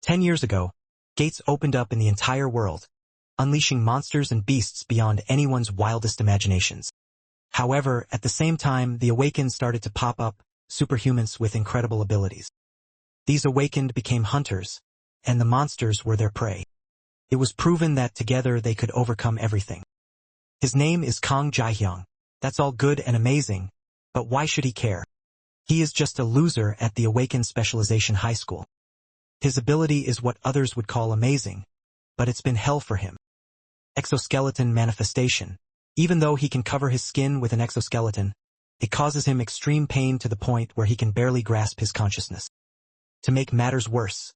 10 years ago, gates opened up in the entire world, unleashing monsters and beasts beyond anyone's wildest imaginations. However, at the same time, the awakened started to pop up, superhumans with incredible abilities. These awakened became hunters, and the monsters were their prey. It was proven that together they could overcome everything. His name is Kang Jaehyung. That's all good and amazing, but why should he care? He is just a loser at the Awakened Specialization High School. His ability is what others would call amazing, but it's been hell for him. Exoskeleton manifestation. Even though he can cover his skin with an exoskeleton, it causes him extreme pain to the point where he can barely grasp his consciousness. To make matters worse,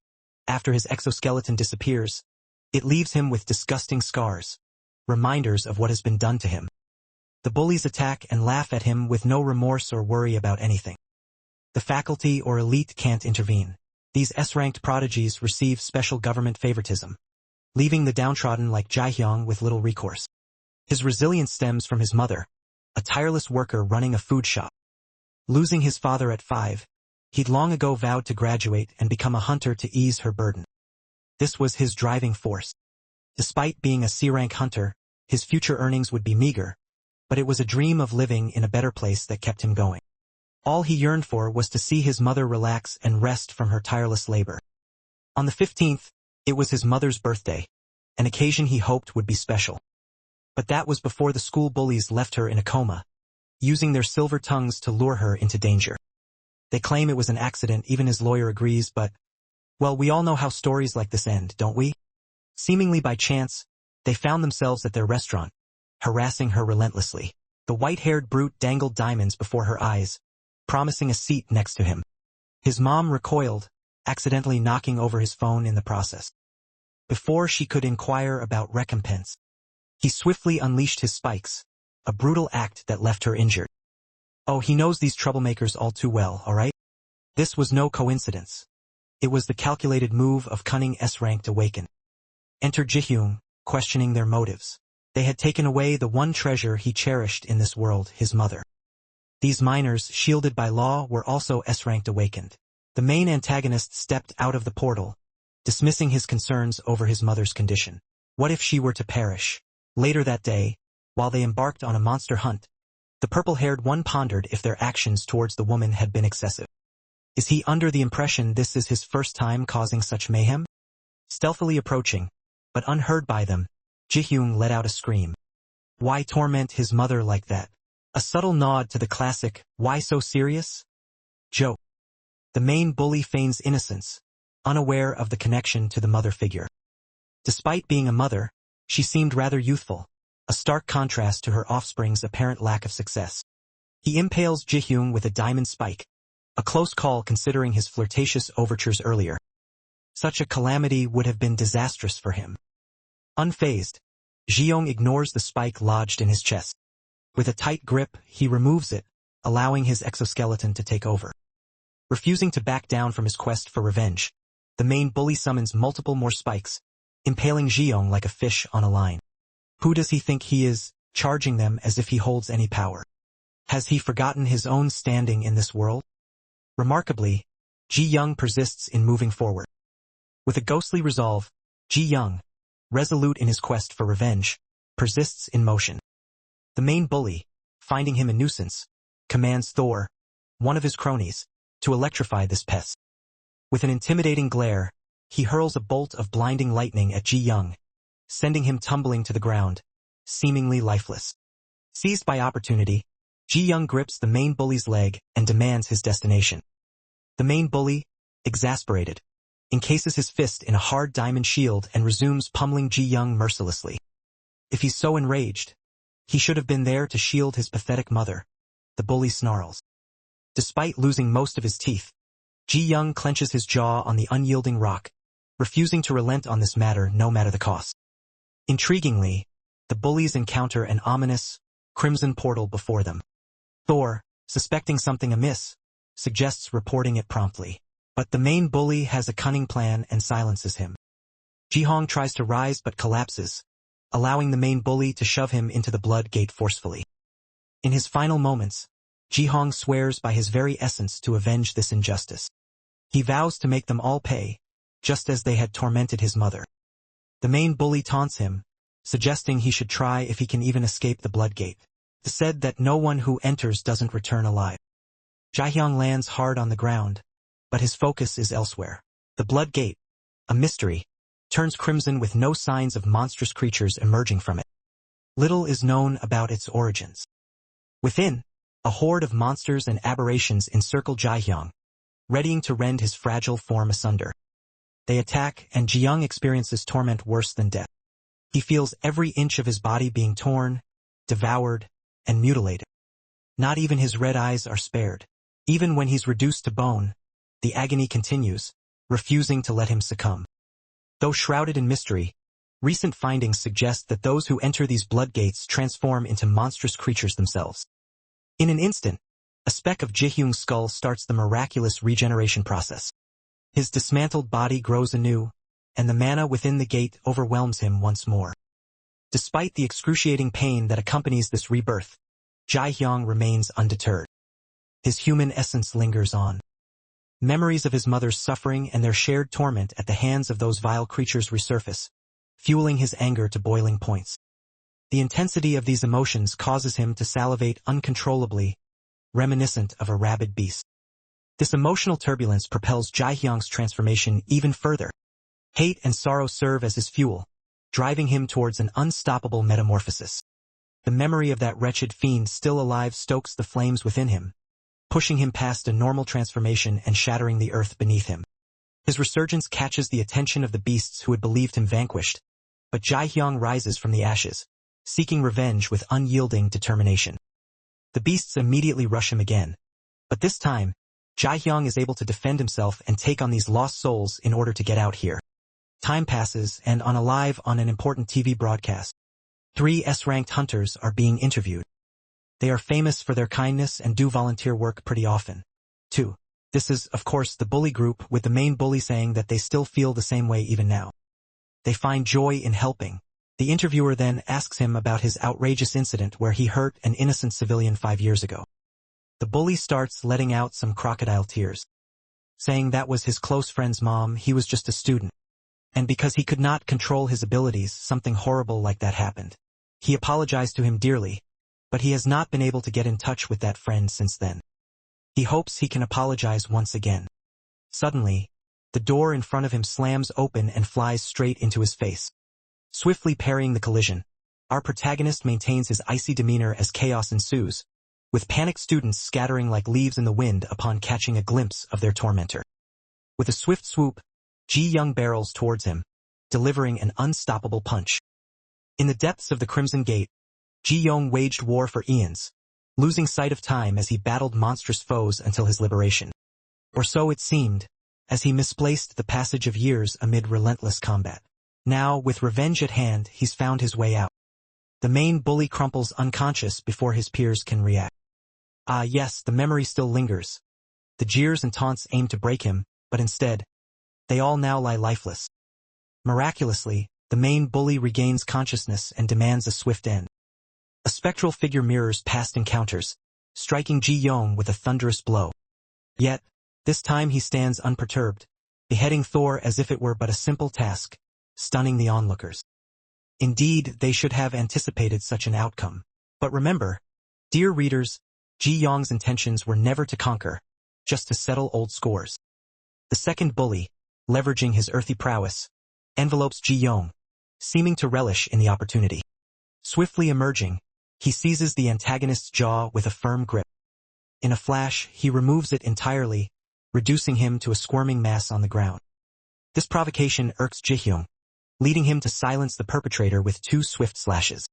after his exoskeleton disappears, it leaves him with disgusting scars, reminders of what has been done to him. The bullies attack and laugh at him with no remorse or worry about anything. The faculty or elite can't intervene. These S-ranked prodigies receive special government favoritism, leaving the downtrodden like Jaehyung with little recourse. His resilience stems from his mother, a tireless worker running a food shop. Losing his father at 5, he'd long ago vowed to graduate and become a hunter to ease her burden. This was his driving force. Despite being a C-rank hunter, his future earnings would be meager, but it was a dream of living in a better place that kept him going. All he yearned for was to see his mother relax and rest from her tireless labor. On the 15th, it was his mother's birthday, an occasion he hoped would be special. But that was before the school bullies left her in a coma, using their silver tongues to lure her into danger. They claim it was an accident, even his lawyer agrees, but, well, we all know how stories like this end, don't we? Seemingly by chance, they found themselves at their restaurant, harassing her relentlessly. The white-haired brute dangled diamonds before her eyes, promising a seat next to him. His mom recoiled, accidentally knocking over his phone in the process. Before she could inquire about recompense, he swiftly unleashed his spikes, a brutal act that left her injured. Oh, he knows these troublemakers all too well, alright? This was no coincidence. It was the calculated move of cunning S-ranked awakened. Enter Jihyung, questioning their motives. They had taken away the one treasure he cherished in this world, his mother. These minors, shielded by law, were also S-ranked awakened. The main antagonist stepped out of the portal, dismissing his concerns over his mother's condition. What if she were to perish? Later that day, while they embarked on a monster hunt, the purple-haired one pondered if their actions towards the woman had been excessive. Is he under the impression this is his first time causing such mayhem? Stealthily approaching, but unheard by them, Jihyung let out a scream. Why torment his mother like that? A subtle nod to the classic, why so serious? joke. The main bully feigns innocence, unaware of the connection to the mother figure. Despite being a mother, she seemed rather youthful, a stark contrast to her offspring's apparent lack of success. He impales Jihyung with a diamond spike, a close call considering his flirtatious overtures earlier. Such a calamity would have been disastrous for him. Unfazed, Jihyung ignores the spike lodged in his chest. With a tight grip, he removes it, allowing his exoskeleton to take over. Refusing to back down from his quest for revenge, the main bully summons multiple more spikes, impaling Jihyung like a fish on a line. Who does he think he is, charging them as if he holds any power? Has he forgotten his own standing in this world? Remarkably, Jihyung persists in moving forward. With a ghostly resolve, Jihyung, resolute in his quest for revenge, persists in motion. The main bully, finding him a nuisance, commands Thor, one of his cronies, to electrify this pest. With an intimidating glare, he hurls a bolt of blinding lightning at Jihyung, sending him tumbling to the ground, seemingly lifeless. Seized by opportunity, Jihyung grips the main bully's leg and demands his destination. The main bully, exasperated, encases his fist in a hard diamond shield and resumes pummeling Jihyung mercilessly. If he's so enraged, he should have been there to shield his pathetic mother, the bully snarls. Despite losing most of his teeth, Jihyung clenches his jaw on the unyielding rock, refusing to relent on this matter no matter the cost. Intriguingly, the bullies encounter an ominous, crimson portal before them. Thor, suspecting something amiss, suggests reporting it promptly. But the main bully has a cunning plan and silences him. Jihyung tries to rise but collapses, allowing the main bully to shove him into the blood gate forcefully. In his final moments, Jihyung swears by his very essence to avenge this injustice. He vows to make them all pay, just as they had tormented his mother. The main bully taunts him, suggesting he should try if he can even escape the blood gate. It is said that no one who enters doesn't return alive. Jaehyung lands hard on the ground, but his focus is elsewhere. The blood gate, a mystery, turns crimson with no signs of monstrous creatures emerging from it. Little is known about its origins. Within, a horde of monsters and aberrations encircle Jaehyung, readying to rend his fragile form asunder. They attack, and Jaehyung experiences torment worse than death. He feels every inch of his body being torn, devoured, and mutilated. Not even his red eyes are spared. Even when he's reduced to bone, the agony continues, refusing to let him succumb. Though shrouded in mystery, recent findings suggest that those who enter these blood gates transform into monstrous creatures themselves. In an instant, a speck of Jaehyung's skull starts the miraculous regeneration process. His dismantled body grows anew, and the mana within the gate overwhelms him once more. Despite the excruciating pain that accompanies this rebirth, Jaehyung remains undeterred. His human essence lingers on. Memories of his mother's suffering and their shared torment at the hands of those vile creatures resurface, fueling his anger to boiling points. The intensity of these emotions causes him to salivate uncontrollably, reminiscent of a rabid beast. This emotional turbulence propels Jaehyung's transformation even further. Hate and sorrow serve as his fuel, driving him towards an unstoppable metamorphosis. The memory of that wretched fiend still alive stokes the flames within him, pushing him past a normal transformation and shattering the earth beneath him. His resurgence catches the attention of the beasts who had believed him vanquished, but Jaehyung rises from the ashes, seeking revenge with unyielding determination. The beasts immediately rush him again, but this time, Jaehyung is able to defend himself and take on these lost souls in order to get out here. Time passes, and on an important TV broadcast, 3 S-ranked hunters are being interviewed. They are famous for their kindness and do volunteer work pretty often. 2. This is, of course, the bully group, with the main bully saying that they still feel the same way even now. They find joy in helping. The interviewer then asks him about his outrageous incident where he hurt an innocent civilian 5 years ago. The bully starts letting out some crocodile tears, saying that was his close friend's mom, he was just a student. And because he could not control his abilities, something horrible like that happened. He apologized to him dearly, but he has not been able to get in touch with that friend since then. He hopes he can apologize once again. Suddenly, the door in front of him slams open and flies straight into his face. Swiftly parrying the collision, our protagonist maintains his icy demeanor as chaos ensues, with panicked students scattering like leaves in the wind upon catching a glimpse of their tormentor. With a swift swoop, Jaehyung barrels towards him, delivering an unstoppable punch. In the depths of the Crimson Gate, Jaehyung waged war for eons, losing sight of time as he battled monstrous foes until his liberation. Or so it seemed, as he misplaced the passage of years amid relentless combat. Now, with revenge at hand, he's found his way out. The main bully crumples unconscious before his peers can react. Ah yes, the memory still lingers. The jeers and taunts aim to break him, but instead, they all now lie lifeless. Miraculously, the main bully regains consciousness and demands a swift end. A spectral figure mirrors past encounters, striking Jaehyung with a thunderous blow. Yet, this time he stands unperturbed, beheading Thor as if it were but a simple task, stunning the onlookers. Indeed, they should have anticipated such an outcome. But remember, dear readers, Jaehyung's intentions were never to conquer, just to settle old scores. The second bully, leveraging his earthy prowess, envelopes Jaehyung, seeming to relish in the opportunity. Swiftly emerging, he seizes the antagonist's jaw with a firm grip. In a flash, he removes it entirely, reducing him to a squirming mass on the ground. This provocation irks Jaehyung, leading him to silence the perpetrator with 2 swift slashes.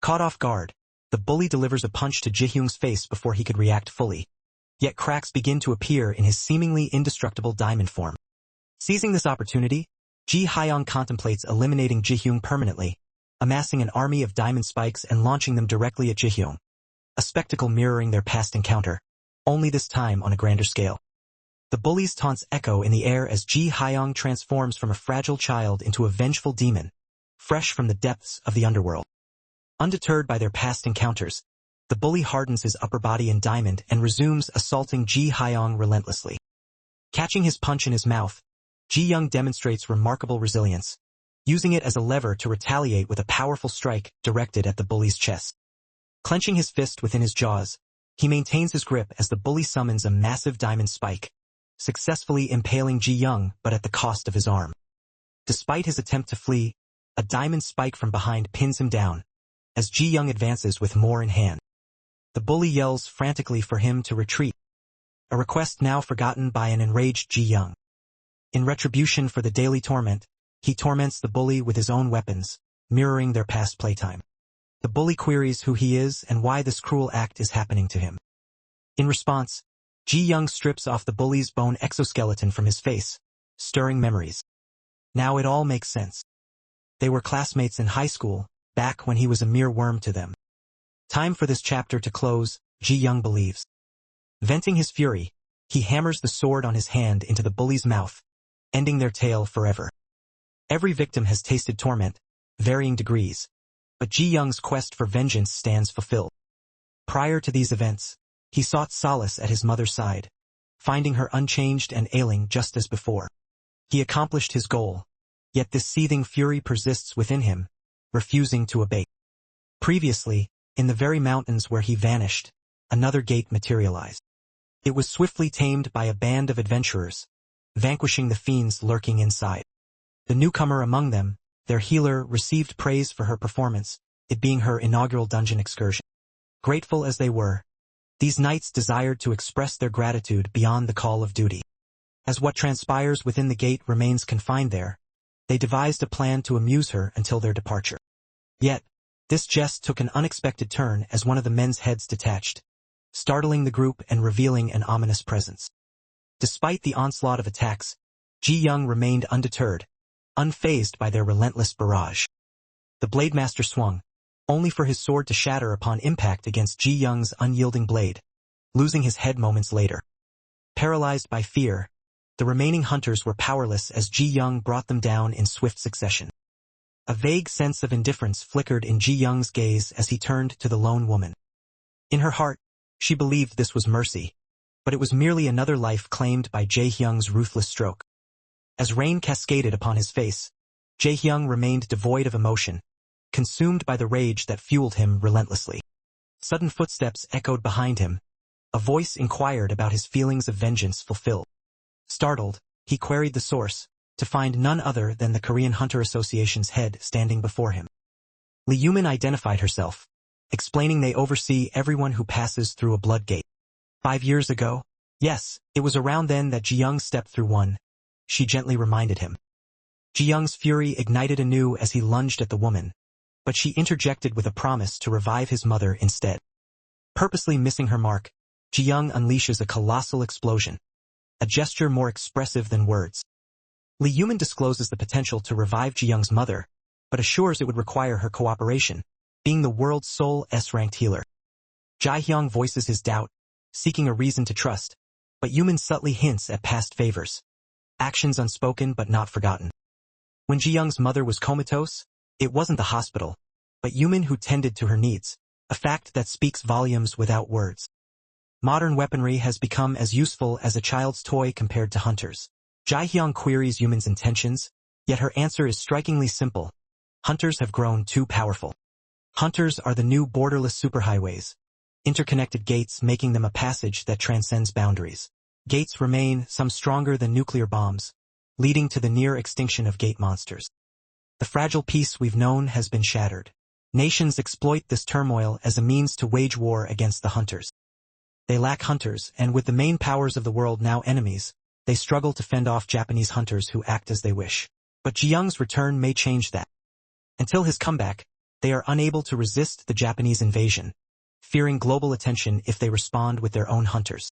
Caught off guard, the bully delivers a punch to Jaehyung's face before he could react fully. Yet cracks begin to appear in his seemingly indestructible diamond form. Seizing this opportunity, Jaehyung contemplates eliminating Jaehyung permanently, amassing an army of diamond spikes and launching them directly at Jaehyung. A spectacle mirroring their past encounter, only this time on a grander scale. The bully's taunts echo in the air as Jaehyung transforms from a fragile child into a vengeful demon, fresh from the depths of the underworld. Undeterred by their past encounters, the bully hardens his upper body in diamond and resumes assaulting Jaehyung relentlessly. Catching his punch in his mouth, Ji-young demonstrates remarkable resilience, using it as a lever to retaliate with a powerful strike directed at the bully's chest. Clenching his fist within his jaws, he maintains his grip as the bully summons a massive diamond spike, successfully impaling Ji-young but at the cost of his arm. Despite his attempt to flee, a diamond spike from behind pins him down, as Ji-young advances with more in hand. The bully yells frantically for him to retreat, a request now forgotten by an enraged Ji-young. In retribution for the daily torment, he torments the bully with his own weapons, mirroring their past playtime. The bully queries who he is and why this cruel act is happening to him. In response, Ji-young strips off the bully's bone exoskeleton from his face, stirring memories. Now it all makes sense. They were classmates in high school, back when he was a mere worm to them. Time for this chapter to close, Ji-young believes. Venting his fury, he hammers the sword on his hand into the bully's mouth, ending their tale forever. Every victim has tasted torment, varying degrees, but Ji-young's quest for vengeance stands fulfilled. Prior to these events, he sought solace at his mother's side, finding her unchanged and ailing just as before. He accomplished his goal, yet this seething fury persists within him, refusing to abate. Previously, in the very mountains where he vanished, another gate materialized. It was swiftly tamed by a band of adventurers, vanquishing the fiends lurking inside. The newcomer among them, their healer, received praise for her performance, it being her inaugural dungeon excursion. Grateful as they were, these knights desired to express their gratitude beyond the call of duty. As what transpires within the gate remains confined there, they devised a plan to amuse her until their departure. Yet, this jest took an unexpected turn as one of the men's heads detached, startling the group and revealing an ominous presence. Despite the onslaught of attacks, Ji-young remained undeterred, unfazed by their relentless barrage. The Blade Master swung, only for his sword to shatter upon impact against Ji-young's unyielding blade, losing his head moments later. Paralyzed by fear, the remaining hunters were powerless as Ji-young brought them down in swift succession. A vague sense of indifference flickered in Ji-young's gaze as he turned to the lone woman. In her heart, she believed this was mercy, but it was merely another life claimed by Jae-hyung's ruthless stroke. As rain cascaded upon his face, Jae-hyung remained devoid of emotion, consumed by the rage that fueled him relentlessly. Sudden footsteps echoed behind him. A voice inquired about his feelings of vengeance fulfilled. Startled, he queried the source, to find none other than the Korean Hunter Association's head standing before him. Lee Yumin identified herself, explaining they oversee everyone who passes through a blood gate. 5 years ago? Yes, it was around then that Ji-young stepped through one, she gently reminded him. Ji-young's fury ignited anew as he lunged at the woman, but she interjected with a promise to revive his mother instead. Purposely missing her mark, Ji-young unleashes a colossal explosion, a gesture more expressive than words. Lee Yumin discloses the potential to revive Ji-young's mother, but assures it would require her cooperation, being the world's sole S-ranked healer. Jae-hyung voices his doubt, seeking a reason to trust, but Yumin subtly hints at past favors. Actions unspoken but not forgotten. When Ji-young's mother was comatose, it wasn't the hospital, but Yumin who tended to her needs, a fact that speaks volumes without words. Modern weaponry has become as useful as a child's toy compared to hunters. Jae-hyung queries Yumin's intentions, yet her answer is strikingly simple. Hunters have grown too powerful. Hunters are the new borderless superhighways, interconnected gates making them a passage that transcends boundaries. Gates remain, some stronger than nuclear bombs, leading to the near extinction of gate monsters. The fragile peace we've known has been shattered. Nations exploit this turmoil as a means to wage war against the hunters. They lack hunters, and with the main powers of the world now enemies, they struggle to fend off Japanese hunters who act as they wish. But Ji-young's return may change that. Until his comeback, they are unable to resist the Japanese invasion, fearing global attention if they respond with their own hunters.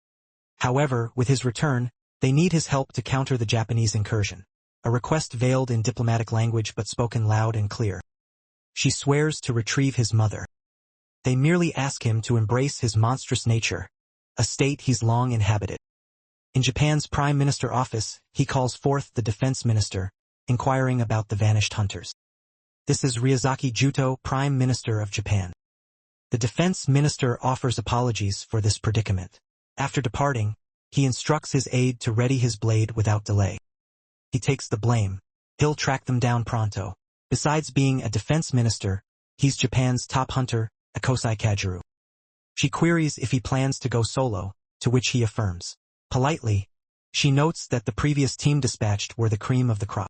However, with his return, they need his help to counter the Japanese incursion, a request veiled in diplomatic language but spoken loud and clear. She swears to retrieve his mother. They merely ask him to embrace his monstrous nature, a state he's long inhabited. In Japan's Prime Minister office, he calls forth the Defense Minister, inquiring about the vanished hunters. This is Ryazaki Juto, Prime Minister of Japan. The Defense Minister offers apologies for this predicament. After departing, he instructs his aide to ready his blade without delay. he takes the blame. He'll track them down pronto. Besides being a defense minister, he's Japan's top hunter, Akosai Kajuru. She queries if he plans to go solo, to which he affirms. Politely, she notes that the previous team dispatched were the cream of the crop.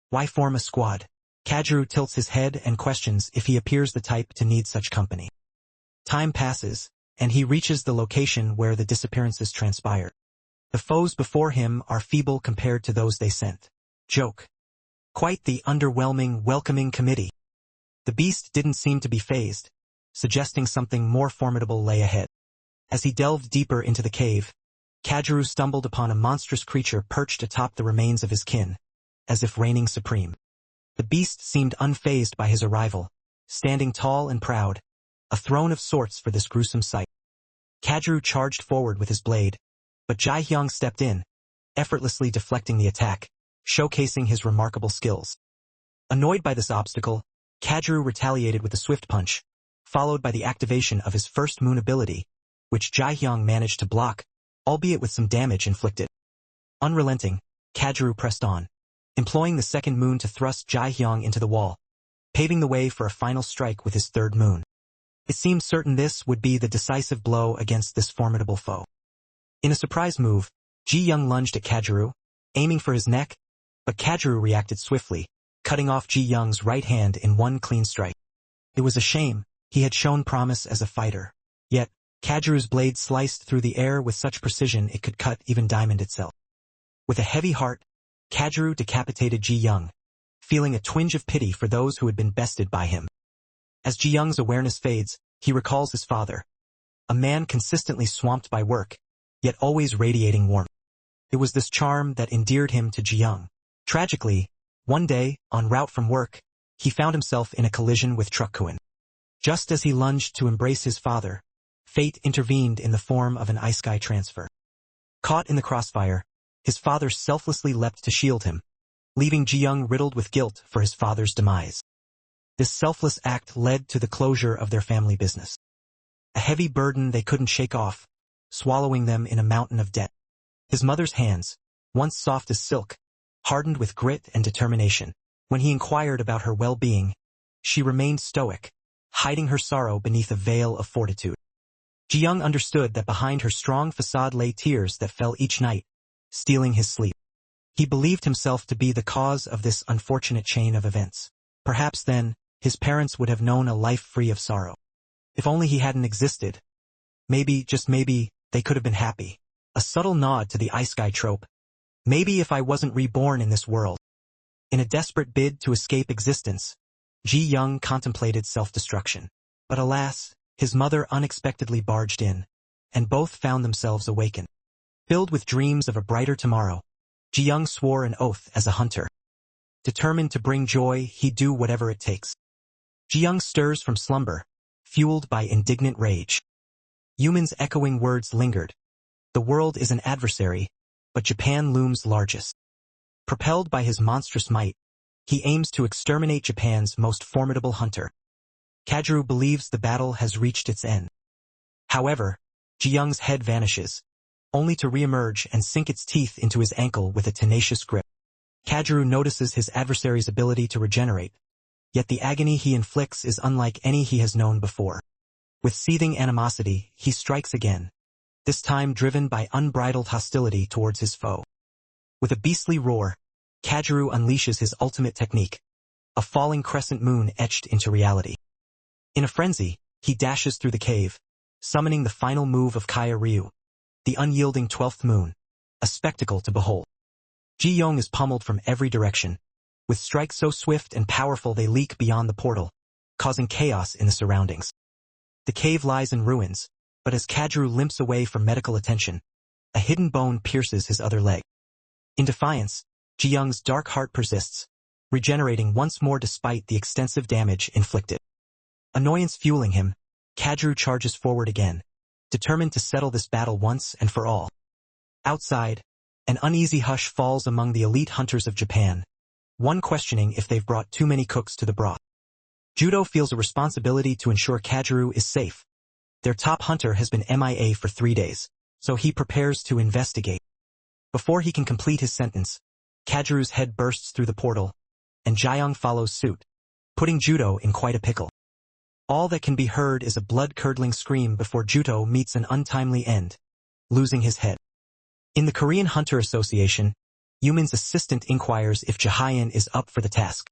Why form a squad? Kajuru tilts his head and questions if he appears the type to need such company. Time passes, and he reaches the location where the disappearances transpired. The foes before him are feeble compared to those they sent. Joke. Quite the underwhelming welcoming committee. The beast didn't seem to be fazed, suggesting something more formidable lay ahead. As he delved deeper into the cave, Kajuru stumbled upon a monstrous creature perched atop the remains of his kin, as if reigning supreme. The beast seemed unfazed by his arrival, standing tall and proud, a throne of sorts for this gruesome sight. Kajuru charged forward with his blade, but Jae-hyung stepped in, effortlessly deflecting the attack, showcasing his remarkable skills. Annoyed by this obstacle, Kajuru retaliated with a swift punch, followed by the activation of his first moon ability, which Jae-hyung managed to block, albeit with some damage inflicted. Unrelenting, Kajuru pressed on, employing the second moon to thrust Jae-hyung into the wall, paving the way for a final strike with his third moon. It seemed certain this would be the decisive blow against this formidable foe. In a surprise move, Ji-young lunged at Kajuru, aiming for his neck, but Kajuru reacted swiftly, cutting off Ji-young's right hand in one clean strike. It was a shame, he had shown promise as a fighter. Yet, Kajuru's blade sliced through the air with such precision it could cut even diamond itself. With a heavy heart, Kajuru decapitated Ji-young, feeling a twinge of pity for those who had been bested by him. As Ji-young's awareness fades, he recalls his father, a man consistently swamped by work, yet always radiating warmth. It was this charm that endeared him to Ji-young. Tragically, one day, en route from work, he found himself in a collision with Truck-kun. Just as he lunged to embrace his father, fate intervened in the form of an Isekai transfer. Caught in the crossfire, his father selflessly leapt to shield him, leaving Ji-young riddled with guilt for his father's demise. This selfless act led to the closure of their family business. A heavy burden they couldn't shake off, swallowing them in a mountain of debt. His mother's hands, once soft as silk, hardened with grit and determination. When he inquired about her well-being, she remained stoic, hiding her sorrow beneath a veil of fortitude. Ji-young understood that behind her strong facade lay tears that fell each night, stealing his sleep. He believed himself to be the cause of this unfortunate chain of events. Perhaps then, his parents would have known a life free of sorrow. If only he hadn't existed. Maybe, just maybe, they could have been happy. A subtle nod to the Isekai trope. Maybe if I wasn't reborn in this world. In a desperate bid to escape existence, Ji-young contemplated self-destruction. But alas, his mother unexpectedly barged in, and both found themselves awakened. Filled with dreams of a brighter tomorrow, Ji-young swore an oath as a hunter. Determined to bring joy, he'd do whatever it takes. Ji-young stirs from slumber, fueled by indignant rage. Yuman's echoing words lingered. The world is an adversary, but Japan looms largest. Propelled by his monstrous might, he aims to exterminate Japan's most formidable hunter. Kajuru believes the battle has reached its end. However, Ji-young's head vanishes, only to reemerge and sink its teeth into his ankle with a tenacious grip. Kajuru notices his adversary's ability to regenerate, yet the agony he inflicts is unlike any he has known before. With seething animosity, he strikes again, this time driven by unbridled hostility towards his foe. With a beastly roar, Kajuru unleashes his ultimate technique, a falling crescent moon etched into reality. In a frenzy, he dashes through the cave, summoning the final move of Kaya Ryu, the unyielding 12th moon, a spectacle to behold. Ji-young is pummeled from every direction, with strikes so swift and powerful they leak beyond the portal, causing chaos in the surroundings. The cave lies in ruins, but as Kajuru limps away from medical attention, a hidden bone pierces his other leg. In defiance, Ji-young's dark heart persists, regenerating once more despite the extensive damage inflicted. Annoyance fueling him, Kajuru charges forward again, determined to settle this battle once and for all. Outside, an uneasy hush falls among the elite hunters of Japan, one questioning if they've brought too many cooks to the broth. Judo feels a responsibility to ensure Kajuru is safe. Their top hunter has been MIA for 3 days, so he prepares to investigate. Before he can complete his sentence, Kajuru's head bursts through the portal, and Jaeyoung follows suit, putting Judo in quite a pickle. All that can be heard is a blood-curdling scream before Judo meets an untimely end, losing his head. In the Korean Hunter Association, Yuman's assistant inquires if Jaehyun is up for the task.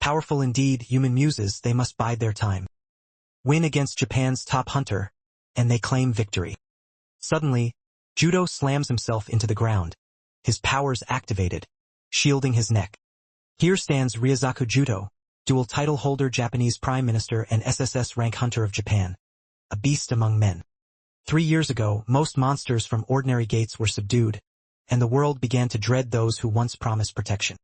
Powerful indeed, Yuman muses they must bide their time. Win against Japan's top hunter, and they claim victory. Suddenly, Judo slams himself into the ground, his powers activated, shielding his neck. Here stands Ryozaku Judo, dual title holder, Japanese Prime Minister and SSS rank hunter of Japan, a beast among men. 3 years ago, most monsters from ordinary gates were subdued, and the world began to dread those who once promised protection.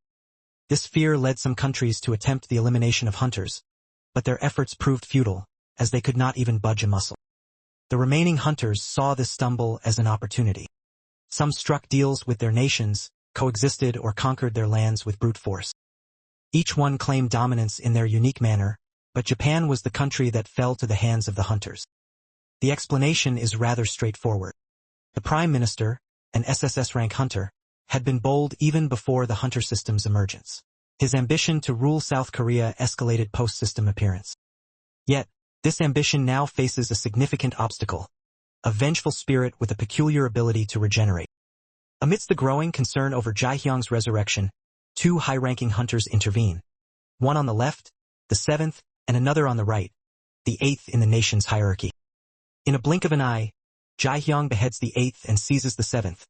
This fear led some countries to attempt the elimination of hunters, but their efforts proved futile, as they could not even budge a muscle. The remaining hunters saw this stumble as an opportunity. Some struck deals with their nations, coexisted or conquered their lands with brute force. Each one claimed dominance in their unique manner, but Japan was the country that fell to the hands of the hunters. The explanation is rather straightforward. The Prime Minister, an SSS rank hunter, had been bold even before the hunter system's emergence. His ambition to rule South Korea escalated post-system appearance. Yet, this ambition now faces a significant obstacle: a vengeful spirit with a peculiar ability to regenerate. Amidst the growing concern over Jaehyung's resurrection, 2 high-ranking hunters intervene. One on the left, the 7th, and another on the right, the 8th in the nation's hierarchy. In a blink of an eye, Jaehyung beheads the 8th and seizes the 7th,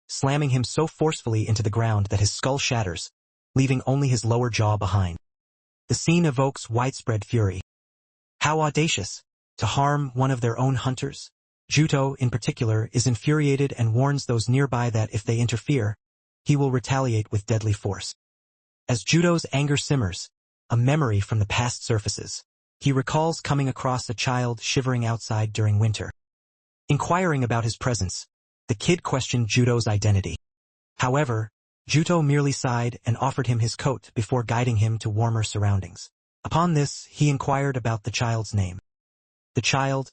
slamming him so forcefully into the ground that his skull shatters, leaving only his lower jaw behind. The scene evokes widespread fury. How audacious, to harm one of their own hunters! Juto, in particular, is infuriated and warns those nearby that if they interfere, he will retaliate with deadly force. As Juto's anger simmers, a memory from the past surfaces. He recalls coming across a child shivering outside during winter. Inquiring about his presence, the kid questioned Juto's identity. However, Juto merely sighed and offered him his coat before guiding him to warmer surroundings. Upon this, he inquired about the child's name. The child,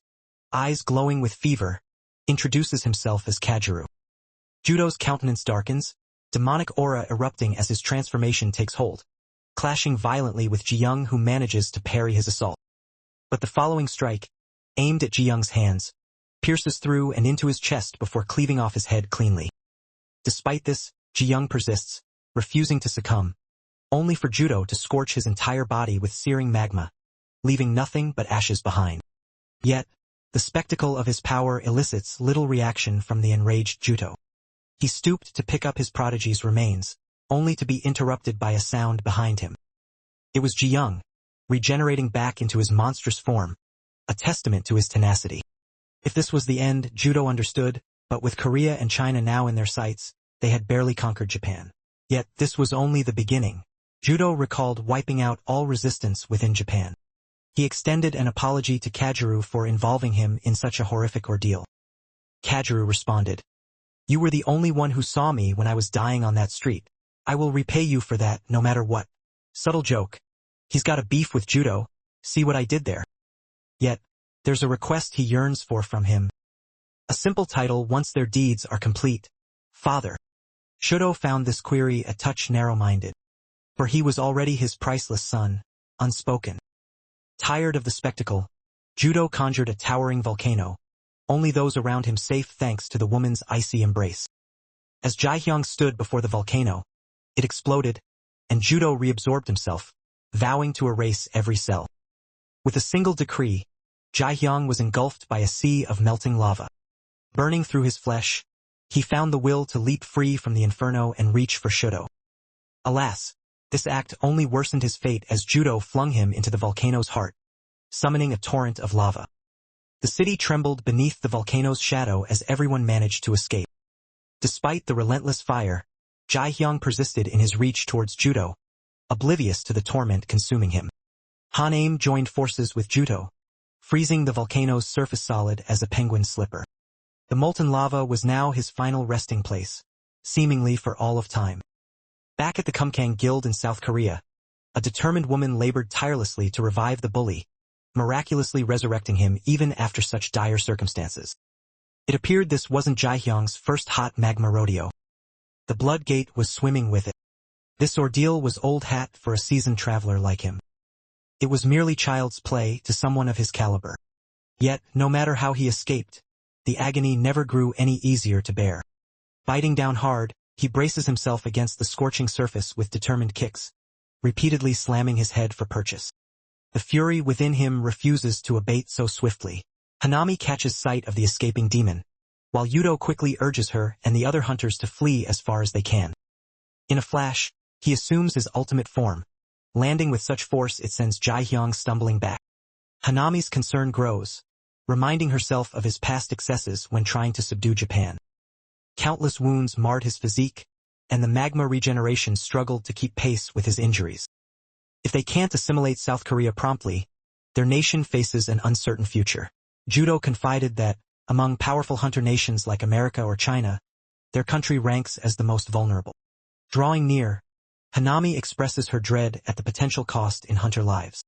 eyes glowing with fever, introduces himself as Kajuru. Juto's countenance darkens, demonic aura erupting as his transformation takes hold, clashing violently with Ji-young, who manages to parry his assault. But the following strike, aimed at Ji-young's hands, pierces through and into his chest before cleaving off his head cleanly. Despite this, Ji-young persists, refusing to succumb, only for Juto to scorch his entire body with searing magma, leaving nothing but ashes behind. Yet, the spectacle of his power elicits little reaction from the enraged Juto. He stooped to pick up his prodigy's remains, only to be interrupted by a sound behind him. It was Ji-young, regenerating back into his monstrous form, a testament to his tenacity. If this was the end, Juto understood, but with Korea and China now in their sights, they had barely conquered Japan. Yet this was only the beginning. Juto recalled wiping out all resistance within Japan. He extended an apology to Kajuru for involving him in such a horrific ordeal. Kajuru responded, "You were the only one who saw me when I was dying on that street. I will repay you for that, no matter what." Subtle joke. He's got a beef with Juto. See what I did there? Yet, there's a request he yearns for from him. A simple title once their deeds are complete: Father. Juto found this query a touch narrow-minded, for he was already his priceless son, unspoken. Tired of the spectacle, Juto conjured a towering volcano, only those around him safe thanks to the woman's icy embrace. As Jaehyung stood before the volcano, it exploded, and Juto reabsorbed himself, vowing to erase every cell. With a single decree, Jaehyung was engulfed by a sea of melting lava. Burning through his flesh, he found the will to leap free from the inferno and reach for Juto. Alas, this act only worsened his fate as Juto flung him into the volcano's heart, summoning a torrent of lava. The city trembled beneath the volcano's shadow as everyone managed to escape. Despite the relentless fire, Jaehyung persisted in his reach towards Juto, oblivious to the torment consuming him. Hanaim joined forces with Juto, freezing the volcano's surface solid as a penguin slipper. The molten lava was now his final resting place, seemingly for all of time. Back at the Kumkang Guild in South Korea, a determined woman labored tirelessly to revive the bully, miraculously resurrecting him even after such dire circumstances. It appeared this wasn't Jaehyung's first hot magma rodeo. The blood gate was swimming with it. This ordeal was old hat for a seasoned traveler like him. It was merely child's play to someone of his caliber. Yet, no matter how he escaped, the agony never grew any easier to bear. Biting down hard, he braces himself against the scorching surface with determined kicks, repeatedly slamming his head for purchase. The fury within him refuses to abate so swiftly. Hanami catches sight of the escaping demon, while Yudo quickly urges her and the other hunters to flee as far as they can. In a flash, he assumes his ultimate form, landing with such force it sends Jaehyung stumbling back. Hanami's concern grows, reminding herself of his past excesses when trying to subdue Japan. Countless wounds marred his physique, and the magma regeneration struggled to keep pace with his injuries. If they can't assimilate South Korea promptly, their nation faces an uncertain future. Judo confided that, among powerful hunter nations like America or China, their country ranks as the most vulnerable. Drawing near, Hanami expresses her dread at the potential cost in hunter lives.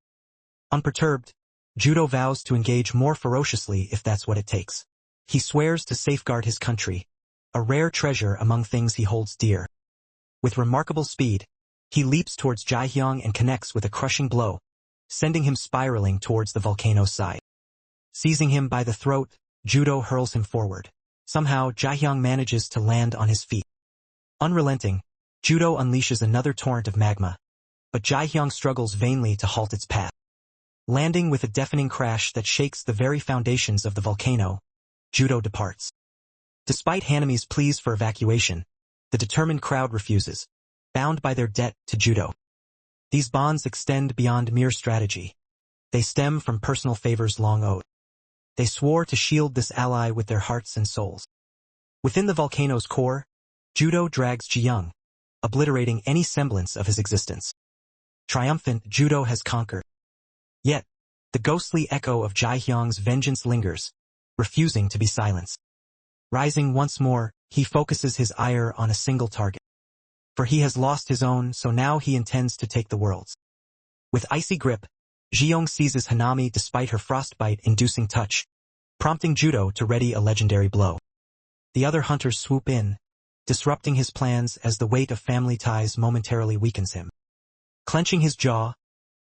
Unperturbed, Judo vows to engage more ferociously if that's what it takes. He swears to safeguard his country, a rare treasure among things he holds dear. With remarkable speed, he leaps towards Jaehyung and connects with a crushing blow, sending him spiraling towards the volcano's side. Seizing him by the throat, Judo hurls him forward. Somehow, Jaehyung manages to land on his feet. Unrelenting, Judo unleashes another torrent of magma, but Jaehyung struggles vainly to halt its path. Landing with a deafening crash that shakes the very foundations of the volcano, Judo departs. Despite Hanami's pleas for evacuation, the determined crowd refuses, bound by their debt to Judo. These bonds extend beyond mere strategy. They stem from personal favors long owed. They swore to shield this ally with their hearts and souls. Within the volcano's core, Judo drags Jiyoung, obliterating any semblance of his existence. Triumphant, Judo has conquered. Yet, the ghostly echo of Jaehyung's vengeance lingers, refusing to be silenced. Rising once more, he focuses his ire on a single target. For he has lost his own, so now he intends to take the world's. With icy grip, Jiyoung seizes Hanami despite her frostbite-inducing touch, prompting Judo to ready a legendary blow. The other hunters swoop in, disrupting his plans as the weight of family ties momentarily weakens him. Clenching his jaw,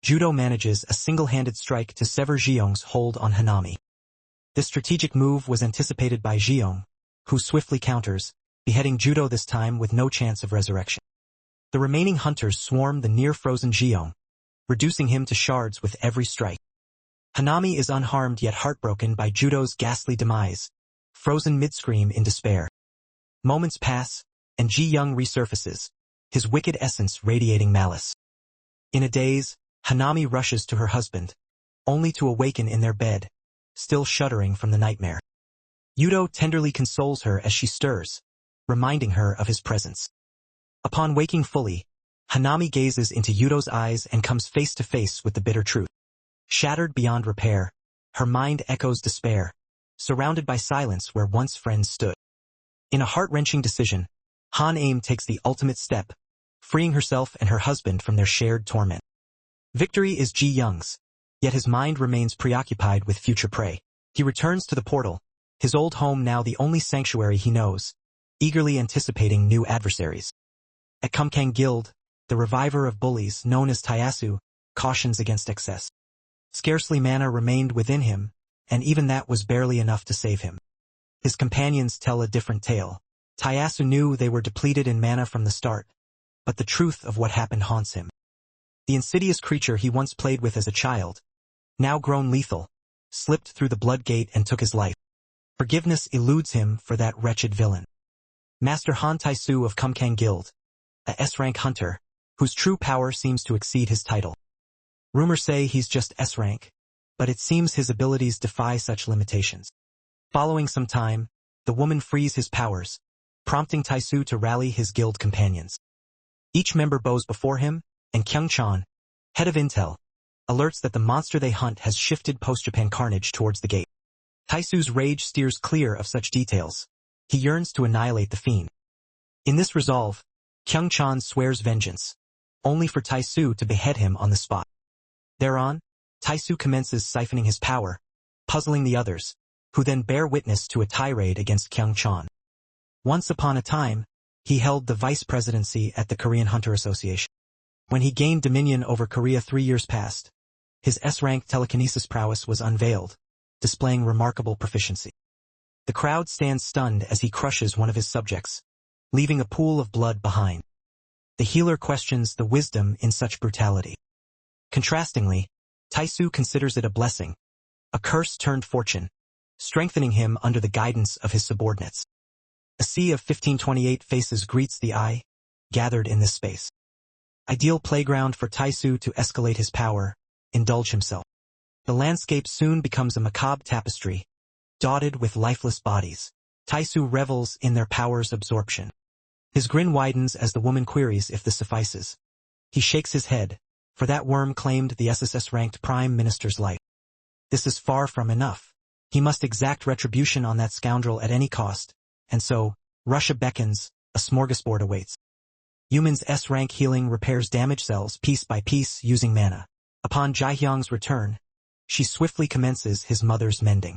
Judo manages a single-handed strike to sever Jiyoung's hold on Hanami. This strategic move was anticipated by Jiyoung, who swiftly counters, beheading Judo this time with no chance of resurrection. The remaining hunters swarm the near-frozen Jiyoung, reducing him to shards with every strike. Hanami is unharmed yet heartbroken by Judo's ghastly demise, frozen mid-scream in despair. Moments pass, and Jiyoung resurfaces, his wicked essence radiating malice. In a daze, Hanami rushes to her husband, only to awaken in their bed, still shuddering from the nightmare. Yudo tenderly consoles her as she stirs, reminding her of his presence. Upon waking fully, Hanami gazes into Yudo's eyes and comes face to face with the bitter truth. Shattered beyond repair, her mind echoes despair, surrounded by silence where once friends stood. In a heart-wrenching decision, Han Aim takes the ultimate step, freeing herself and her husband from their shared torment. Victory is Ji Young's, yet his mind remains preoccupied with future prey. He returns to the portal, his old home now the only sanctuary he knows, eagerly anticipating new adversaries. At Kumkang Guild, the reviver of bullies known as Taiyasu cautions against excess. Scarcely mana remained within him, and even that was barely enough to save him. His companions tell a different tale. Taiyasu knew they were depleted in mana from the start, but the truth of what happened haunts him. The insidious creature he once played with as a child, now grown lethal, slipped through the blood gate and took his life. Forgiveness eludes him for that wretched villain. Master Han Taisu of Kumkang Guild, a S-rank hunter, whose true power seems to exceed his title. Rumors say he's just S-rank, but it seems his abilities defy such limitations. Following some time, the woman frees his powers, prompting Taisu to rally his guild companions. Each member bows before him, and Kyung Chan, head of intel, alerts that the monster they hunt has shifted post-Japan carnage towards the gate. Taisu's rage steers clear of such details. He yearns to annihilate the fiend. In this resolve, Kyung Chan swears vengeance, only for Taisu to behead him on the spot. Thereon, Taisu commences siphoning his power, puzzling the others, who then bear witness to a tirade against Kyung Chan. Once upon a time, He held the vice presidency at the Korean Hunter Association. When he gained dominion over Korea 3 years past, his S-rank telekinesis prowess was unveiled, displaying remarkable proficiency. The crowd stands stunned as he crushes one of his subjects, leaving a pool of blood behind. The healer questions the wisdom in such brutality. Contrastingly, Taisu considers it a blessing, a curse turned fortune, strengthening him under the guidance of his subordinates. A sea of 1528 faces greets the eye, gathered in this space. Ideal playground for Taisu to escalate his power, indulge himself. The landscape soon becomes a macabre tapestry, dotted with lifeless bodies. Taisu revels in their power's absorption. His grin widens as the woman queries if this suffices. He shakes his head, for that worm claimed the SSS-ranked prime minister's life. This is far from enough. He must exact retribution on that scoundrel at any cost, and so, Russia beckons, a smorgasbord awaits. Yuman's S-rank healing repairs damaged cells piece by piece using mana. Upon Jihyung's return, she swiftly commences his mother's mending.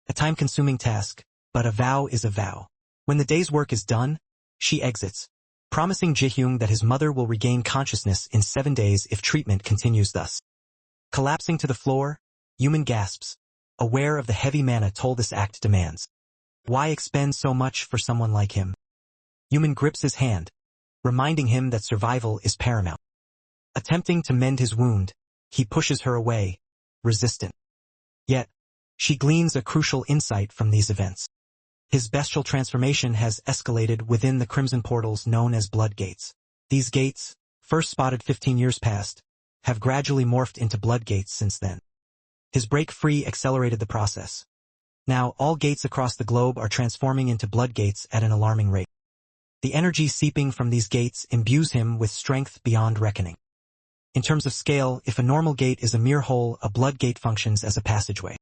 A time-consuming task, but a vow is a vow. When the day's work is done, she exits, promising Jihyung that his mother will regain consciousness in 7 days if treatment continues thus. Collapsing to the floor, Yuman gasps, aware of the heavy mana toll this act demands. Why expend so much for someone like him? Yuman grips his hand, reminding him that survival is paramount. Attempting to mend his wound, he pushes her away, resistant. Yet, she gleans a crucial insight from these events. His bestial transformation has escalated within the crimson portals known as blood gates. These gates, first spotted 15 years past, have gradually morphed into blood gates since then. His break free accelerated the process. Now all gates across the globe are transforming into blood gates at an alarming rate. The energy seeping from these gates imbues him with strength beyond reckoning. In terms of scale, if a normal gate is a mere hole, a blood gate functions as a passageway.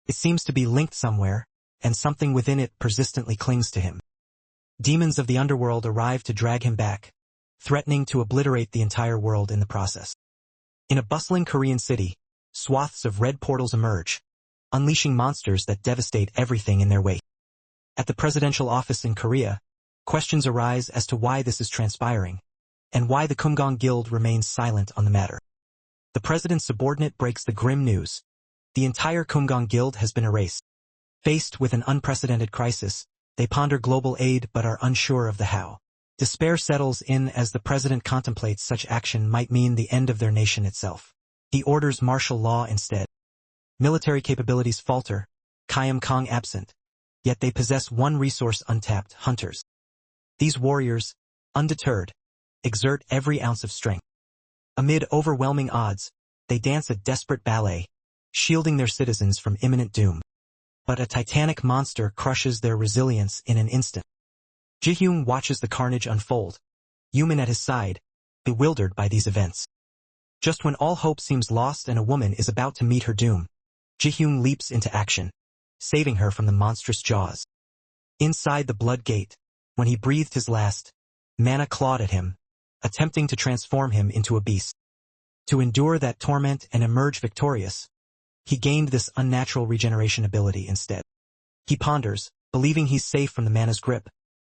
It seems to be linked somewhere, and something within it persistently clings to him. Demons of the underworld arrive to drag him back, threatening to obliterate the entire world in the process. In a bustling Korean city, swaths of red portals emerge, unleashing monsters that devastate everything in their wake. At the presidential office in Korea, questions arise as to why this is transpiring, and why the Kumgang Guild remains silent on the matter. The president's subordinate breaks the grim news. The entire Kumgang Guild has been erased. Faced with an unprecedented crisis, they ponder global aid but are unsure of the how. Despair settles in as the president contemplates such action might mean the end of their nation itself. He orders martial law instead. Military capabilities falter, Khyam Kong absent, yet they possess one resource untapped: hunters. These warriors, undeterred, exert every ounce of strength. Amid overwhelming odds, they dance a desperate ballet, shielding their citizens from imminent doom. But a titanic monster crushes their resilience in an instant. Jihyung watches the carnage unfold, Yuman at his side, bewildered by these events. Just when all hope seems lost and a woman is about to meet her doom, Jihyung leaps into action, saving her from the monstrous jaws. Inside the blood gate, when he breathed his last, mana clawed at him, attempting to transform him into a beast. To endure that torment and emerge victorious, he gained this unnatural regeneration ability instead. He ponders, believing he's safe from the mana's grip,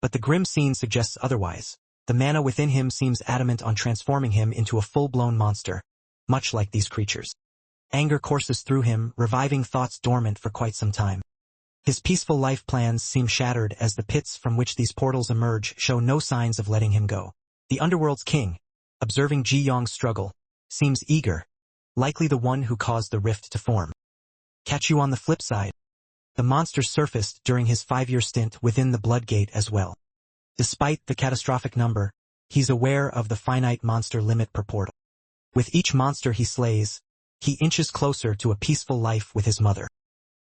but the grim scene suggests otherwise. The mana within him seems adamant on transforming him into a full-blown monster, much like these creatures. Anger courses through him, reviving thoughts dormant for quite some time. His peaceful life plans seem shattered as the pits from which these portals emerge show no signs of letting him go. The underworld's king, observing Ji Yong's struggle, seems eager, likely the one who caused the rift to form. Catch you on the flip side. The monster surfaced during his 5-year stint within the blood gate as well. Despite the catastrophic number, he's aware of the finite monster limit per portal. With each monster he slays, he inches closer to a peaceful life with his mother.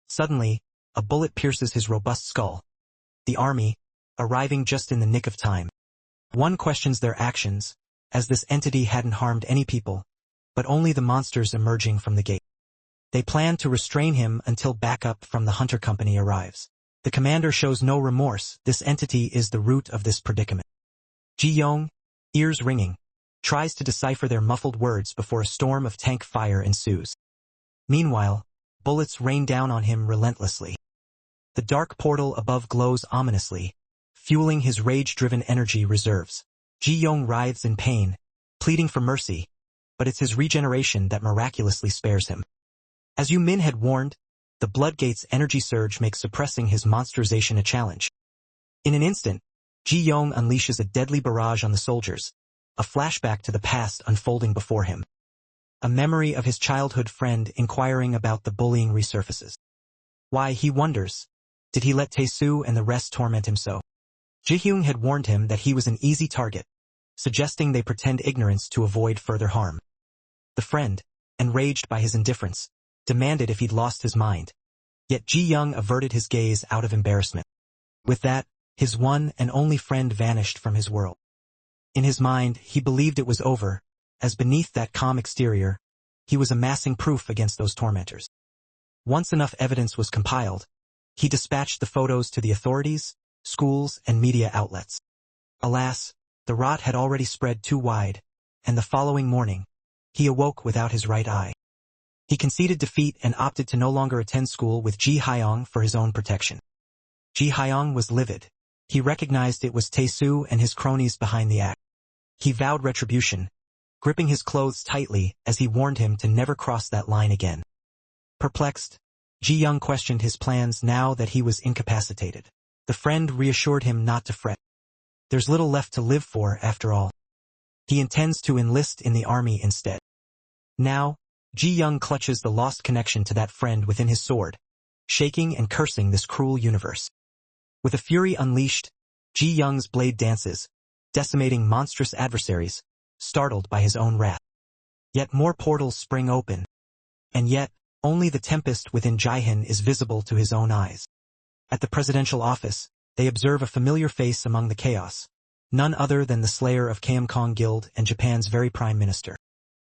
Suddenly, a bullet pierces his robust skull. The army, arriving just in the nick of time. One questions their actions, as this entity hadn't harmed any people, but only the monsters emerging from the gate. They plan to restrain him until backup from the Hunter Company arrives. The commander shows no remorse. This entity is the root of this predicament. Ji Yong, ears ringing, tries to decipher their muffled words before a storm of tank fire ensues. Meanwhile, bullets rain down on him relentlessly. The dark portal above glows ominously, fueling his rage-driven energy reserves. Ji-young writhes in pain, pleading for mercy, but it's his regeneration that miraculously spares him. As Yu Min had warned, the Bloodgate's energy surge makes suppressing his monsterization a challenge. In an instant, Ji-young unleashes a deadly barrage on the soldiers, a flashback to the past unfolding before him. A memory of his childhood friend inquiring about the bullying resurfaces. Why, he wonders, did he let Tae-soo and the rest torment him so? Ji-hyung had warned him that he was an easy target, suggesting they pretend ignorance to avoid further harm. The friend, enraged by his indifference, demanded if he'd lost his mind. Yet Ji-young averted his gaze out of embarrassment. With that, his one and only friend vanished from his world. In his mind, he believed it was over, as beneath that calm exterior, he was amassing proof against those tormentors. Once enough evidence was compiled, he dispatched the photos to the authorities, schools, and media outlets. Alas, the rot had already spread too wide, and the following morning, he awoke without his right eye. He conceded defeat and opted to no longer attend school with Ji Hyong for his own protection. Ji Hyong was livid. He recognized it was Tae-soo and his cronies behind the act. He vowed retribution, gripping his clothes tightly as he warned him to never cross that line again. Perplexed, Ji-young questioned his plans now that he was incapacitated. The friend reassured him not to fret. There's little left to live for, after all. He intends to enlist in the army instead. Now, Ji-young clutches the lost connection to that friend within his sword, shaking and cursing this cruel universe. With a fury unleashed, Ji-young's blade dances, decimating monstrous adversaries, startled by his own wrath. Yet more portals spring open. And yet, only the tempest within Jihin is visible to his own eyes. At the presidential office, they observe a familiar face among the chaos, none other than the slayer of Kaemkong Guild and Japan's very prime minister.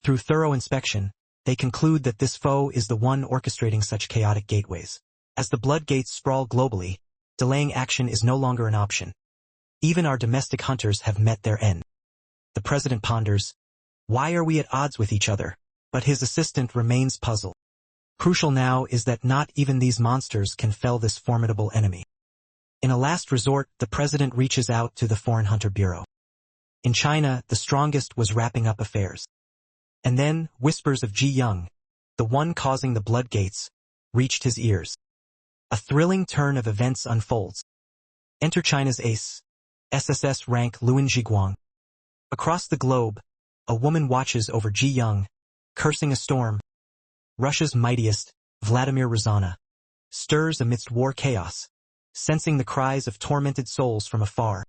Through thorough inspection, they conclude that this foe is the one orchestrating such chaotic gateways. As the blood gates sprawl globally, delaying action is no longer an option. Even our domestic hunters have met their end. The president ponders, why are we at odds with each other? But his assistant remains puzzled. Crucial now is that not even these monsters can fell this formidable enemy. In a last resort, the president reaches out to the Foreign Hunter Bureau. In China, the strongest was wrapping up affairs. And then, whispers of Ji-young, the one causing the blood gates, reached his ears. A thrilling turn of events unfolds. Enter China's ace, SSS rank Luan Zhiguang. Across the globe, a woman watches over Ji-young, cursing a storm. Russia's mightiest, Vladimir Rozana, stirs amidst war chaos, sensing the cries of tormented souls from afar.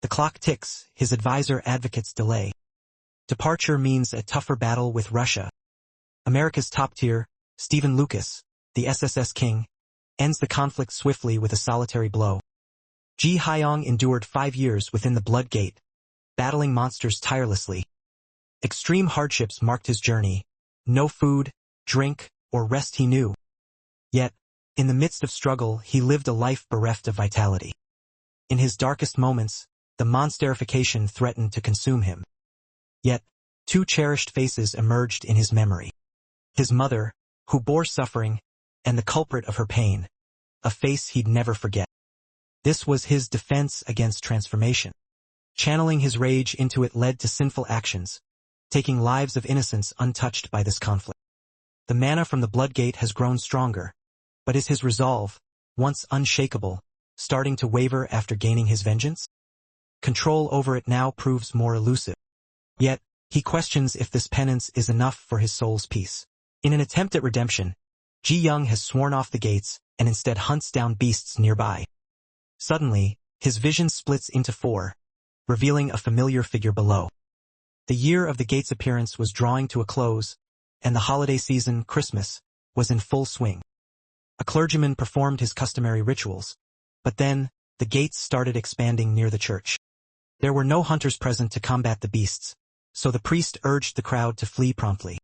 The clock ticks, his advisor advocates delay. Departure means a tougher battle with Russia. America's top tier, Stephen Lucas, the SSS king, ends the conflict swiftly with a solitary blow. Ji Hyong endured 5 years within the Blood Gate, battling monsters tirelessly. Extreme hardships marked his journey, no food, drink, or rest he knew. Yet, in the midst of struggle, he lived a life bereft of vitality. In his darkest moments, the monsterification threatened to consume him. Yet, 2 cherished faces emerged in his memory. His mother, who bore suffering, and the culprit of her pain, a face he'd never forget. This was his defense against transformation. Channeling his rage into it led to sinful actions, taking lives of innocents untouched by this conflict. The mana from the Blood Gate has grown stronger, but is his resolve, once unshakable, starting to waver after gaining his vengeance? Control over it now proves more elusive. Yet, he questions if this penance is enough for his soul's peace. In an attempt at redemption, Ji-young has sworn off the gates and instead hunts down beasts nearby. Suddenly, his vision splits into 4, revealing a familiar figure below. The year of the gate's appearance was drawing to a close, and the holiday season, Christmas, was in full swing. A clergyman performed his customary rituals, but then, the gates started expanding near the church. There were no hunters present to combat the beasts, so the priest urged the crowd to flee promptly.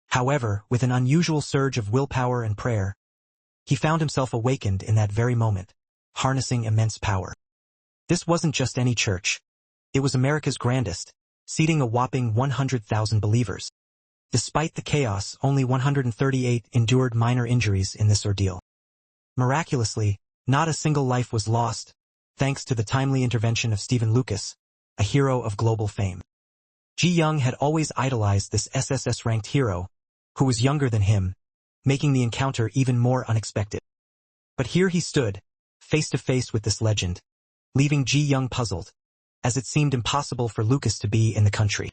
However, with an unusual surge of willpower and prayer, he found himself awakened in that very moment, harnessing immense power. This wasn't just any church. It was America's grandest, seating a whopping 100,000 believers. Despite the chaos, only 138 endured minor injuries in this ordeal. Miraculously, not a single life was lost, thanks to the timely intervention of Stephen Lucas, a hero of global fame. Ji-young had always idolized this SSS-ranked hero, who was younger than him, making the encounter even more unexpected. But here he stood, face to face with this legend, leaving Ji-young puzzled, as it seemed impossible for Lucas to be in the country.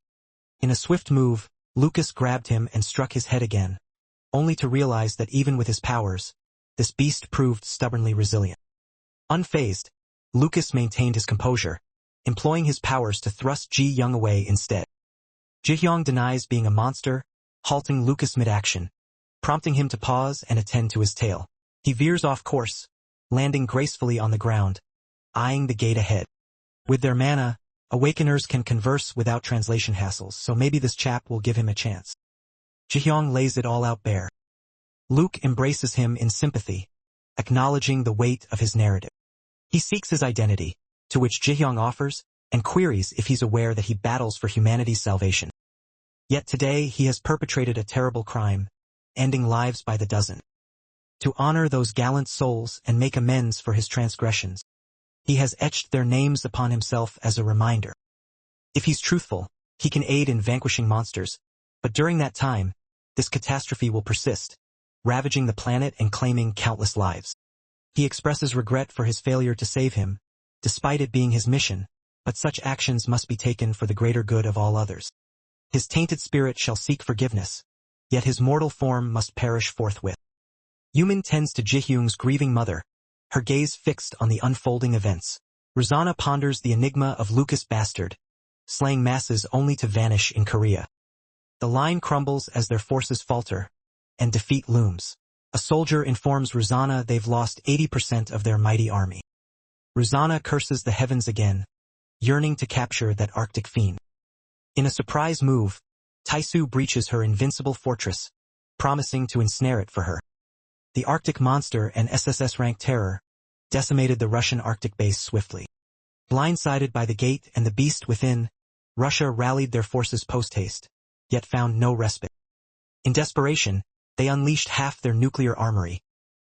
In a swift move, Lucas grabbed him and struck his head again, only to realize that even with his powers, this beast proved stubbornly resilient. Unfazed, Lucas maintained his composure, employing his powers to thrust Ji-young away instead. Ji-young denies being a monster, halting Lucas mid-action, prompting him to pause and attend to his tail. He veers off course, landing gracefully on the ground, eyeing the gate ahead. With their mana, Awakeners can converse without translation hassles, so maybe this chap will give him a chance. Ji-young lays it all out bare. Luke embraces him in sympathy, acknowledging the weight of his narrative. He seeks his identity, to which Ji-young offers, and queries if he's aware that he battles for humanity's salvation. Yet today he has perpetrated a terrible crime, ending lives by the dozen. To honor those gallant souls and make amends for his transgressions, he has etched their names upon himself as a reminder. If he's truthful, he can aid in vanquishing monsters, but during that time, this catastrophe will persist, ravaging the planet and claiming countless lives. He expresses regret for his failure to save him, despite it being his mission, but such actions must be taken for the greater good of all others. His tainted spirit shall seek forgiveness, yet his mortal form must perish forthwith. Yumin tends to Ji-young's grieving mother, her gaze fixed on the unfolding events. Rosanna ponders the enigma of Lucas Bastard, slaying masses only to vanish in Korea. The line crumbles as their forces falter, and defeat looms. A soldier informs Rosanna they've lost 80% of their mighty army. Rosanna curses the heavens again, yearning to capture that Arctic fiend. In a surprise move, Taisu breaches her invincible fortress, promising to ensnare it for her. The Arctic monster and SSS-ranked terror decimated the Russian Arctic base swiftly. Blindsided by the gate and the beast within, Russia rallied their forces post-haste, yet found no respite. In desperation, they unleashed half their nuclear armory,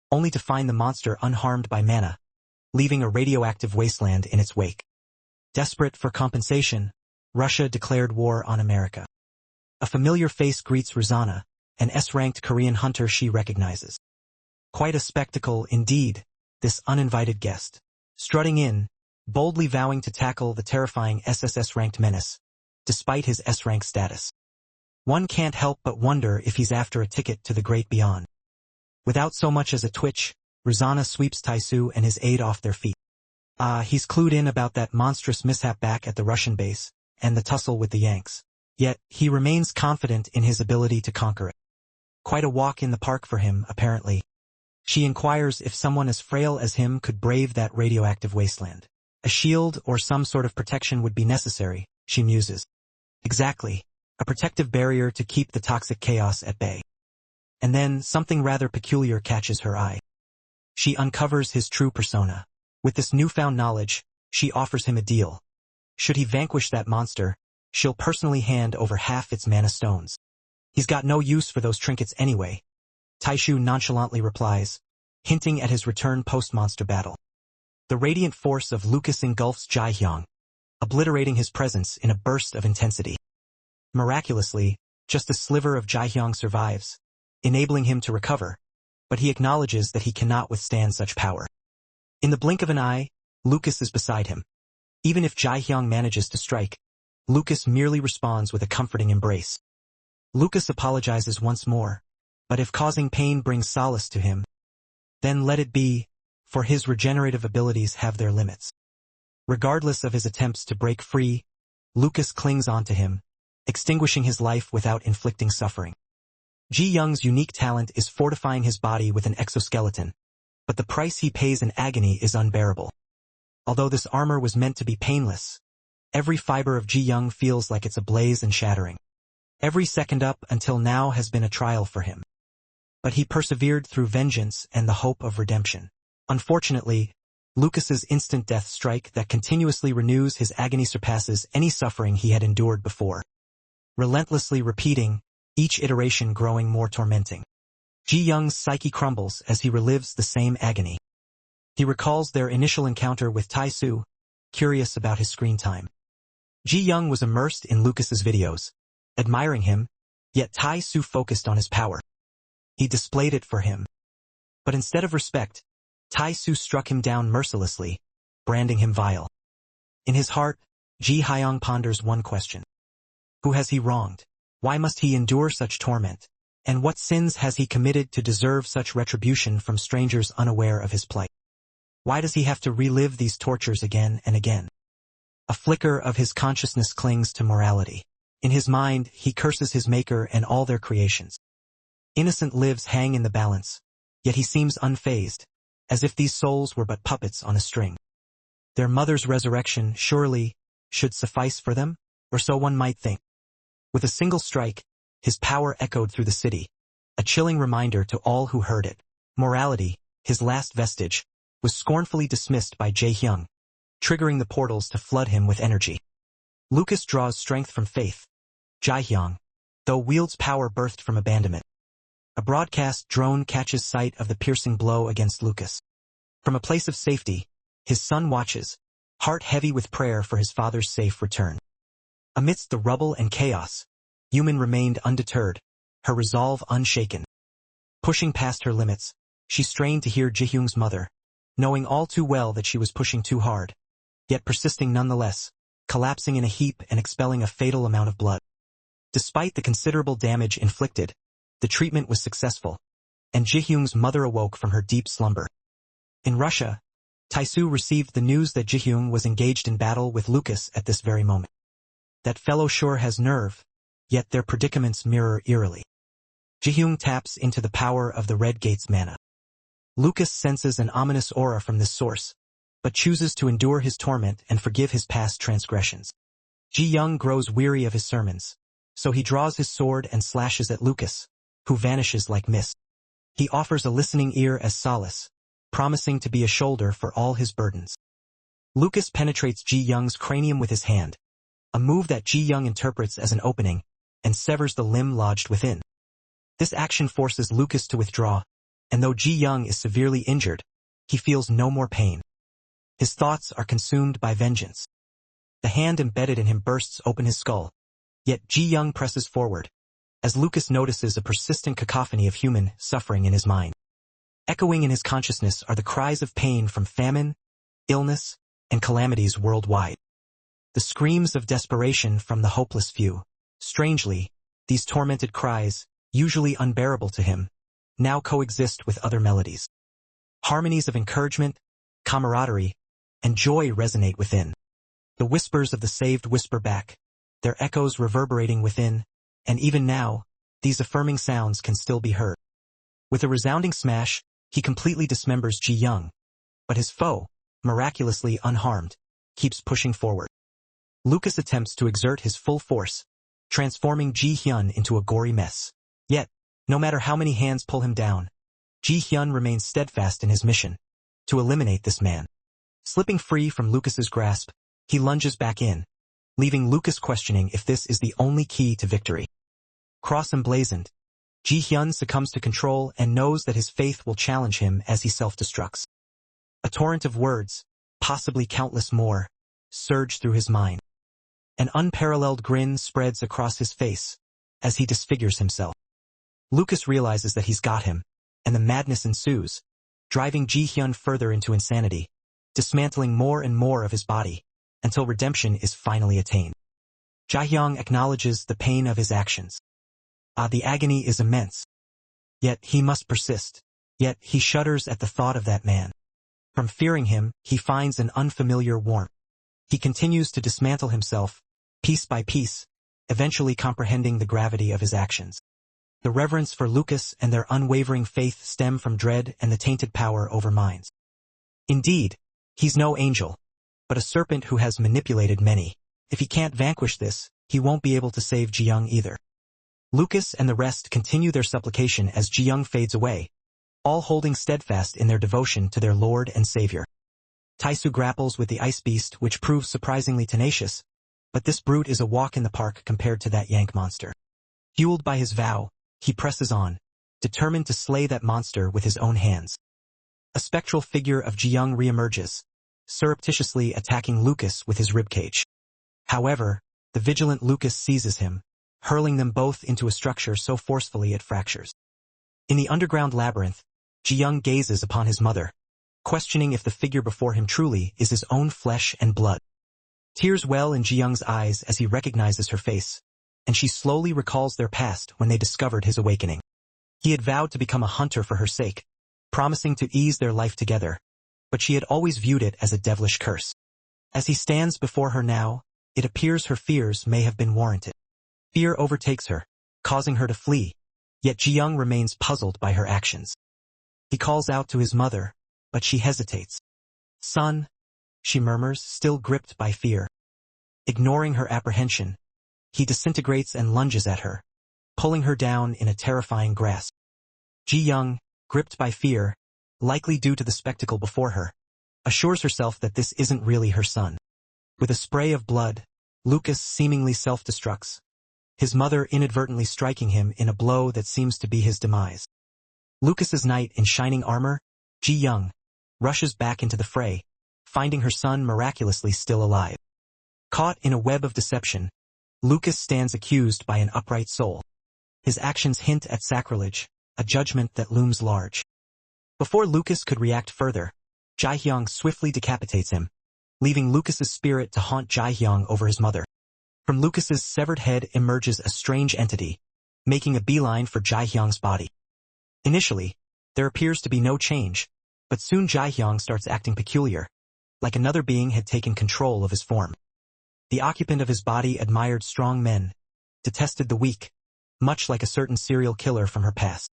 only to find the monster unharmed by mana, leaving a radioactive wasteland in its wake. Desperate for compensation, Russia declared war on America. A familiar face greets Rosanna, an S-ranked Korean hunter she recognizes. Quite a spectacle indeed, this uninvited guest, strutting in, boldly vowing to tackle the terrifying SSS-ranked menace, despite his S-rank status. One can't help but wonder if he's after a ticket to the great beyond. Without so much as a twitch, Rosanna sweeps Taisu and his aide off their feet. He's clued in about that monstrous mishap back at the Russian base, and the tussle with the Yanks. Yet, he remains confident in his ability to conquer it. Quite a walk in the park for him, apparently. She inquires if someone as frail as him could brave that radioactive wasteland. A shield or some sort of protection would be necessary, she muses. Exactly. A protective barrier to keep the toxic chaos at bay. And then, something rather peculiar catches her eye. She uncovers his true persona. With this newfound knowledge, she offers him a deal. Should he vanquish that monster, she'll personally hand over half its mana stones. He's got no use for those trinkets anyway. Taishu nonchalantly replies, hinting at his return post-monster battle. The radiant force of Lucas engulfs Ji-young, obliterating his presence in a burst of intensity. Miraculously, just a sliver of Ji-young survives, enabling him to recover, but he acknowledges that he cannot withstand such power. In the blink of an eye, Lucas is beside him. Even if Ji-young manages to strike, Lucas merely responds with a comforting embrace. Lucas apologizes once more, but if causing pain brings solace to him, then let it be, for his regenerative abilities have their limits. Regardless of his attempts to break free, Lucas clings onto him, extinguishing his life without inflicting suffering. Ji-young's unique talent is fortifying his body with an exoskeleton, but the price he pays in agony is unbearable. Although this armor was meant to be painless, every fiber of Ji-young feels like it's ablaze and shattering. Every second up until now has been a trial for him. But he persevered through vengeance and the hope of redemption. Unfortunately, Lucas's instant death strike that continuously renews his agony surpasses any suffering he had endured before. Relentlessly repeating, each iteration growing more tormenting. Ji-young's psyche crumbles as he relives the same agony. He recalls their initial encounter with Tae-soo, curious about his screen time. Ji-young was immersed in Lucas's videos, admiring him, yet Tae-soo focused on his power. He displayed it for him. But instead of respect, Tae-soo struck him down mercilessly, branding him vile. In his heart, Ji-hyung ponders one question. Who has he wronged? Why must he endure such torment? And what sins has he committed to deserve such retribution from strangers unaware of his plight? Why does he have to relive these tortures again and again? A flicker of his consciousness clings to morality. In his mind, he curses his maker and all their creations. Innocent lives hang in the balance, yet he seems unfazed, as if these souls were but puppets on a string. Their mother's resurrection, surely, should suffice for them, or so one might think. With a single strike, his power echoed through the city, a chilling reminder to all who heard it. Morality, his last vestige, was scornfully dismissed by Jae-hyung, triggering the portals to flood him with energy. Lucas draws strength from faith. Jae-hyung, though wields power birthed from abandonment. A broadcast drone catches sight of the piercing blow against Lucas. From a place of safety, his son watches, heart heavy with prayer for his father's safe return. Amidst the rubble and chaos, Yumin remained undeterred, her resolve unshaken. Pushing past her limits, she strained to hear Ji-hyung's mother, knowing all too well that she was pushing too hard, yet persisting nonetheless, collapsing in a heap and expelling a fatal amount of blood. Despite the considerable damage inflicted, the treatment was successful, and Ji-hyung's mother awoke from her deep slumber. In Russia, Tae-soo received the news that Ji-hyung was engaged in battle with Lucas at this very moment. That fellow sure has nerve, yet their predicaments mirror eerily. Ji-hyung taps into the power of the Red Gate's mana. Lucas senses an ominous aura from this source, but chooses to endure his torment and forgive his past transgressions. Ji-young grows weary of his sermons, so he draws his sword and slashes at Lucas, who vanishes like mist. He offers a listening ear as solace, promising to be a shoulder for all his burdens. Lucas penetrates Ji-young's cranium with his hand, a move that Ji-young interprets as an opening, and severs the limb lodged within. This action forces Lucas to withdraw, and though Ji-young is severely injured, he feels no more pain. His thoughts are consumed by vengeance. The hand embedded in him bursts open his skull, yet Ji-young presses forward, as Lucas notices a persistent cacophony of human suffering in his mind. Echoing in his consciousness are the cries of pain from famine, illness, and calamities worldwide. The screams of desperation from the hopeless few. Strangely, these tormented cries, usually unbearable to him, now coexist with other melodies. Harmonies of encouragement, camaraderie, and joy resonate within. The whispers of the saved whisper back, their echoes reverberating within, and even now, these affirming sounds can still be heard. With a resounding smash, he completely dismembers Ji-young, but his foe, miraculously unharmed, keeps pushing forward. Lucas attempts to exert his full force, transforming Ji-hyun into a gory mess. Yet, no matter how many hands pull him down, Ji-hyun remains steadfast in his mission, to eliminate this man. Slipping free from Lucas's grasp, he lunges back in, leaving Lucas questioning if this is the only key to victory. Cross emblazoned, Ji-hyun succumbs to control and knows that his faith will challenge him as he self-destructs. A torrent of words, possibly countless more, surge through his mind. An unparalleled grin spreads across his face, as he disfigures himself. Lucas realizes that he's got him, and the madness ensues, driving Ji-hyun further into insanity, dismantling more and more of his body, until redemption is finally attained. Jae-hyung acknowledges the pain of his actions. The agony is immense. Yet he must persist. Yet he shudders at the thought of that man. From fearing him, he finds an unfamiliar warmth. He continues to dismantle himself, piece by piece, eventually comprehending the gravity of his actions. The reverence for Lucas and their unwavering faith stem from dread and the tainted power over minds. Indeed, he's no angel, but a serpent who has manipulated many. If he can't vanquish this, he won't be able to save Ji-young either. Lucas and the rest continue their supplication as Ji-young fades away, all holding steadfast in their devotion to their Lord and Savior. Tae-soo grapples with the ice beast, which proves surprisingly tenacious, but this brute is a walk in the park compared to that Yank monster. Fueled by his vow, he presses on, determined to slay that monster with his own hands. A spectral figure of Ji-young reemerges, surreptitiously attacking Lucas with his ribcage. However, the vigilant Lucas seizes him, hurling them both into a structure so forcefully it fractures. In the underground labyrinth, Ji-young gazes upon his mother, questioning if the figure before him truly is his own flesh and blood. Tears well in Ji-young's eyes as he recognizes her face, and she slowly recalls their past when they discovered his awakening. He had vowed to become a hunter for her sake, promising to ease their life together, but she had always viewed it as a devilish curse. As he stands before her now, it appears her fears may have been warranted. Fear overtakes her, causing her to flee, yet Ji-young remains puzzled by her actions. He calls out to his mother, but she hesitates. "Son," she murmurs, still gripped by fear. Ignoring her apprehension, he disintegrates and lunges at her, pulling her down in a terrifying grasp. Ji-young, gripped by fear, likely due to the spectacle before her, assures herself that this isn't really her son. With a spray of blood, Lucas seemingly self-destructs, his mother inadvertently striking him in a blow that seems to be his demise. Lucas's knight in shining armor, Ji-young, rushes back into the fray, finding her son miraculously still alive. Caught in a web of deception, Lucas stands accused by an upright soul. His actions hint at sacrilege, a judgment that looms large. Before Lucas could react further, Ji-young swiftly decapitates him, leaving Lucas's spirit to haunt Ji-young over his mother. From Lucas's severed head emerges a strange entity, making a beeline for Ji-young's body. Initially, there appears to be no change, but soon Ji-young starts acting peculiar, like another being had taken control of his form. The occupant of his body admired strong men, detested the weak, much like a certain serial killer from her past.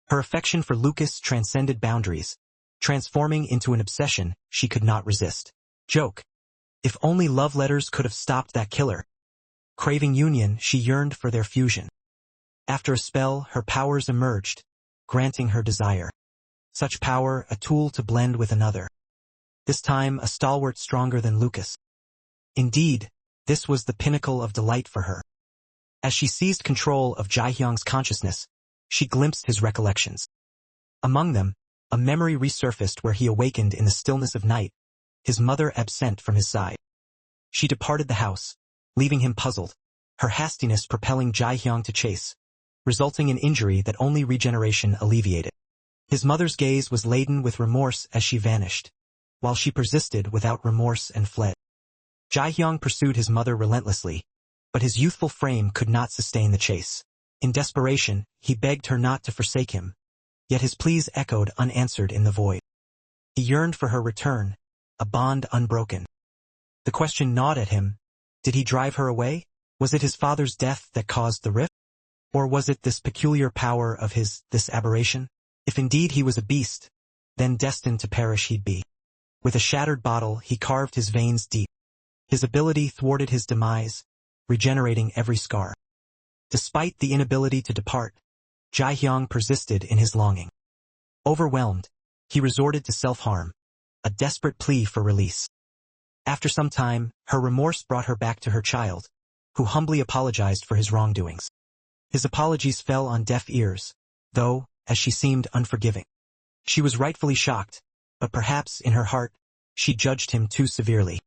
Her affection for Lucas transcended boundaries, transforming into an obsession she could not resist. Joke. If only love letters could have stopped that killer. Craving union, she yearned for their fusion. After a spell, her powers emerged, granting her desire. Such power, a tool to blend with another. This time, a stalwart stronger than Lucas. Indeed, this was the pinnacle of delight for her. As she seized control of Ji-young's consciousness, she glimpsed his recollections. Among them, a memory resurfaced where he awakened in the stillness of night, his mother absent from his side. She departed the house, leaving him puzzled, her hastiness propelling Ji-young to chase, resulting in injury that only regeneration alleviated. His mother's gaze was laden with remorse as she vanished, while she persisted without remorse and fled. Ji-young pursued his mother relentlessly, but his youthful frame could not sustain the chase. In desperation, he begged her not to forsake him, yet his pleas echoed unanswered in the void. He yearned for her return, a bond unbroken. The question gnawed at him: did he drive her away? Was it his father's death that caused the rift? Or was it this peculiar power of his, this aberration? If indeed he was a beast, then destined to perish he'd be. With a shattered bottle, he carved his veins deep. His ability thwarted his demise, regenerating every scar. Despite the inability to depart, Ji-young persisted in his longing. Overwhelmed, he resorted to self-harm, a desperate plea for release. After some time, her remorse brought her back to her child, who humbly apologized for his wrongdoings. His apologies fell on deaf ears, though, as she seemed unforgiving. She was rightfully shocked, but perhaps in her heart, she judged him too severely.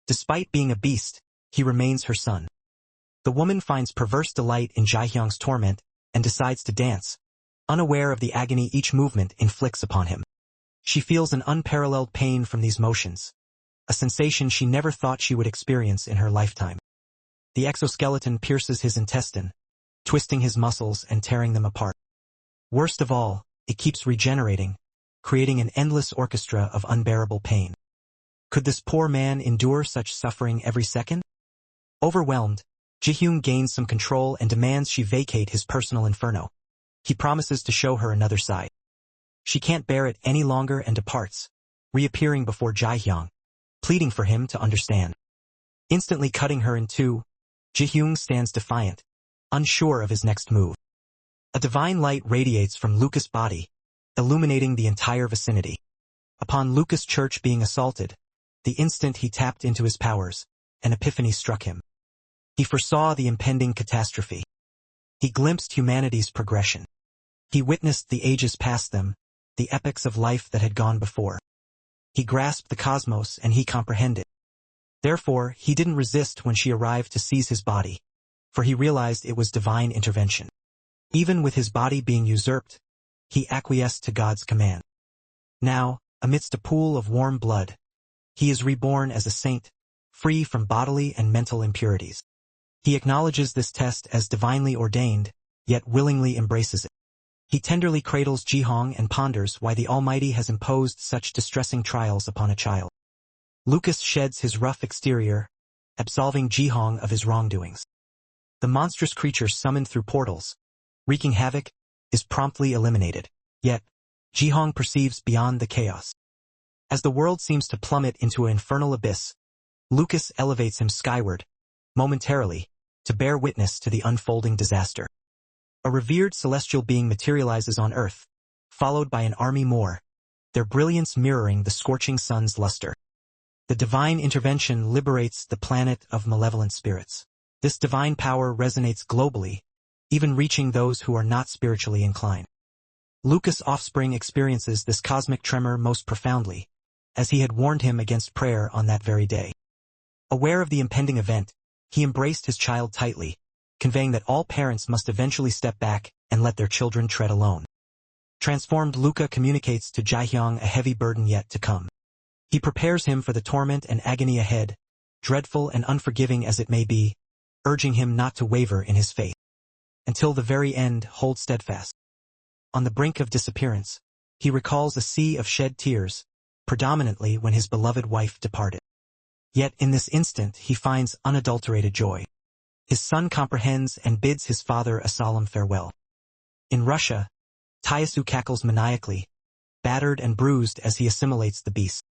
Despite being a beast, he remains her son. The woman finds perverse delight in Ji-young's torment and decides to dance, unaware of the agony each movement inflicts upon him. She feels an unparalleled pain from these motions, a sensation she never thought she would experience in her lifetime. The exoskeleton pierces his intestine, twisting his muscles and tearing them apart. Worst of all, it keeps regenerating, creating an endless orchestra of unbearable pain. Could this poor man endure such suffering every second? Overwhelmed, Ji-young gains some control and demands she vacate his personal inferno. He promises to show her another side. She can't bear it any longer and departs, reappearing before Ji-young, pleading for him to understand. Instantly cutting her in two, Ji-young stands defiant, unsure of his next move. A divine light radiates from Lucas' body, illuminating the entire vicinity. Upon Lucas' church being assaulted, the instant he tapped into his powers, an epiphany struck him. He foresaw the impending catastrophe. He glimpsed humanity's progression. He witnessed the ages past them, the epochs of life that had gone before. He grasped the cosmos and he comprehended. Therefore, he didn't resist when she arrived to seize his body, for he realized it was divine intervention. Even with his body being usurped, he acquiesced to God's command. Now, amidst a pool of warm blood, he is reborn as a saint, free from bodily and mental impurities. He acknowledges this test as divinely ordained, yet willingly embraces it. He tenderly cradles Ji-hong and ponders why the Almighty has imposed such distressing trials upon a child. Lucas sheds his rough exterior, absolving Ji-hong of his wrongdoings. The monstrous creature summoned through portals, wreaking havoc, is promptly eliminated. Yet, Ji-hong perceives beyond the chaos. As the world seems to plummet into an infernal abyss, Lucas elevates him skyward, momentarily, to bear witness to the unfolding disaster. A revered celestial being materializes on Earth, followed by an army more, their brilliance mirroring the scorching sun's luster. The divine intervention liberates the planet of malevolent spirits. This divine power resonates globally, even reaching those who are not spiritually inclined. Lucas' offspring experiences this cosmic tremor most profoundly, as he had warned him against prayer on that very day. Aware of the impending event, he embraced his child tightly, conveying that all parents must eventually step back and let their children tread alone. Transformed, Luca communicates to Ji-hyung a heavy burden yet to come. He prepares him for the torment and agony ahead, dreadful and unforgiving as it may be, urging him not to waver in his faith. Until the very end, hold steadfast. On the brink of disappearance, he recalls a sea of shed tears, predominantly when his beloved wife departed. Yet in this instant he finds unadulterated joy. His son comprehends and bids his father a solemn farewell. In Russia, Taisu cackles maniacally, battered and bruised as he assimilates the beast.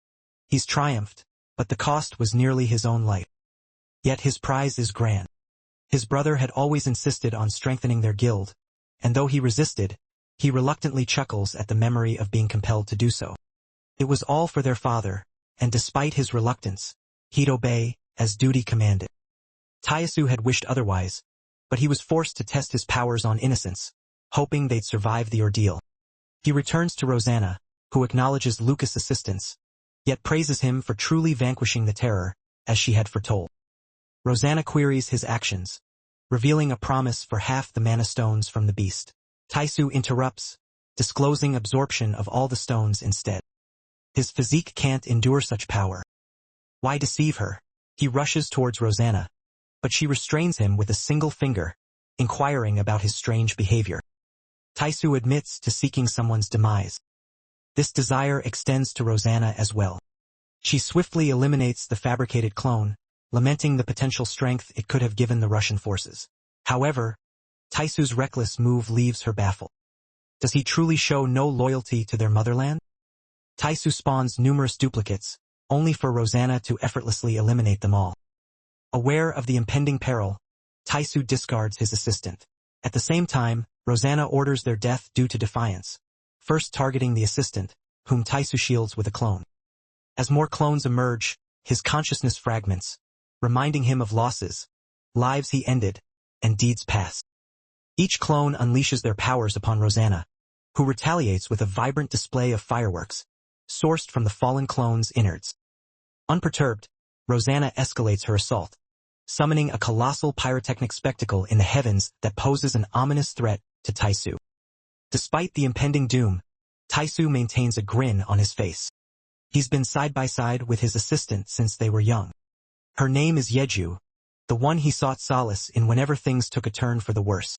He's triumphed, but the cost was nearly his own life. Yet his prize is grand. His brother had always insisted on strengthening their guild, and though he resisted, he reluctantly chuckles at the memory of being compelled to do so. It was all for their father, and despite his reluctance, he'd obey, as duty commanded. Taisu had wished otherwise, but he was forced to test his powers on innocence, hoping they'd survive the ordeal. He returns to Rosanna, who acknowledges Lucas' assistance, yet praises him for truly vanquishing the terror, as she had foretold. Rosanna queries his actions, revealing a promise for half the mana stones from the beast. Taisu interrupts, disclosing absorption of all the stones instead. His physique can't endure such power. Why deceive her? He rushes towards Rosanna, but she restrains him with a single finger, inquiring about his strange behavior. Taisu admits to seeking someone's demise. This desire extends to Rosanna as well. She swiftly eliminates the fabricated clone, lamenting the potential strength it could have given the Russian forces. However, Taisu's reckless move leaves her baffled. Does he truly show no loyalty to their motherland? Taisu spawns numerous duplicates, only for Rosanna to effortlessly eliminate them all. Aware of the impending peril, Taisu discards his assistant. At the same time, Rosanna orders their death due to defiance, first targeting the assistant, whom Taisu shields with a clone. As more clones emerge, his consciousness fragments, reminding him of losses, lives he ended, and deeds past. Each clone unleashes their powers upon Rosanna, who retaliates with a vibrant display of fireworks, sourced from the fallen clone's innards. Unperturbed, Rosanna escalates her assault, summoning a colossal pyrotechnic spectacle in the heavens that poses an ominous threat to Taisu. Despite the impending doom, Taisu maintains a grin on his face. He's been side by side with his assistant since they were young. Her name is Yeju, the one he sought solace in whenever things took a turn for the worse.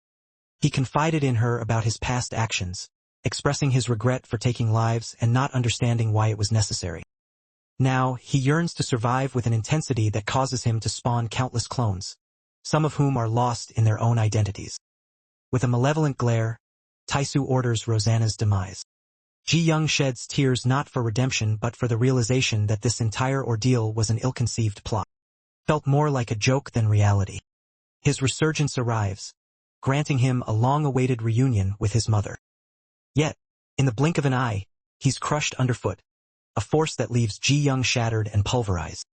He confided in her about his past actions, expressing his regret for taking lives and not understanding why it was necessary. Now, he yearns to survive with an intensity that causes him to spawn countless clones, some of whom are lost in their own identities. With a malevolent glare, Taisu orders Rosanna's demise. Ji-young sheds tears not for redemption but for the realization that this entire ordeal was an ill-conceived plot. Felt more like a joke than reality. His resurgence arrives, granting him a long-awaited reunion with his mother. Yet, in the blink of an eye, he's crushed underfoot, a force that leaves Ji-young shattered and pulverized.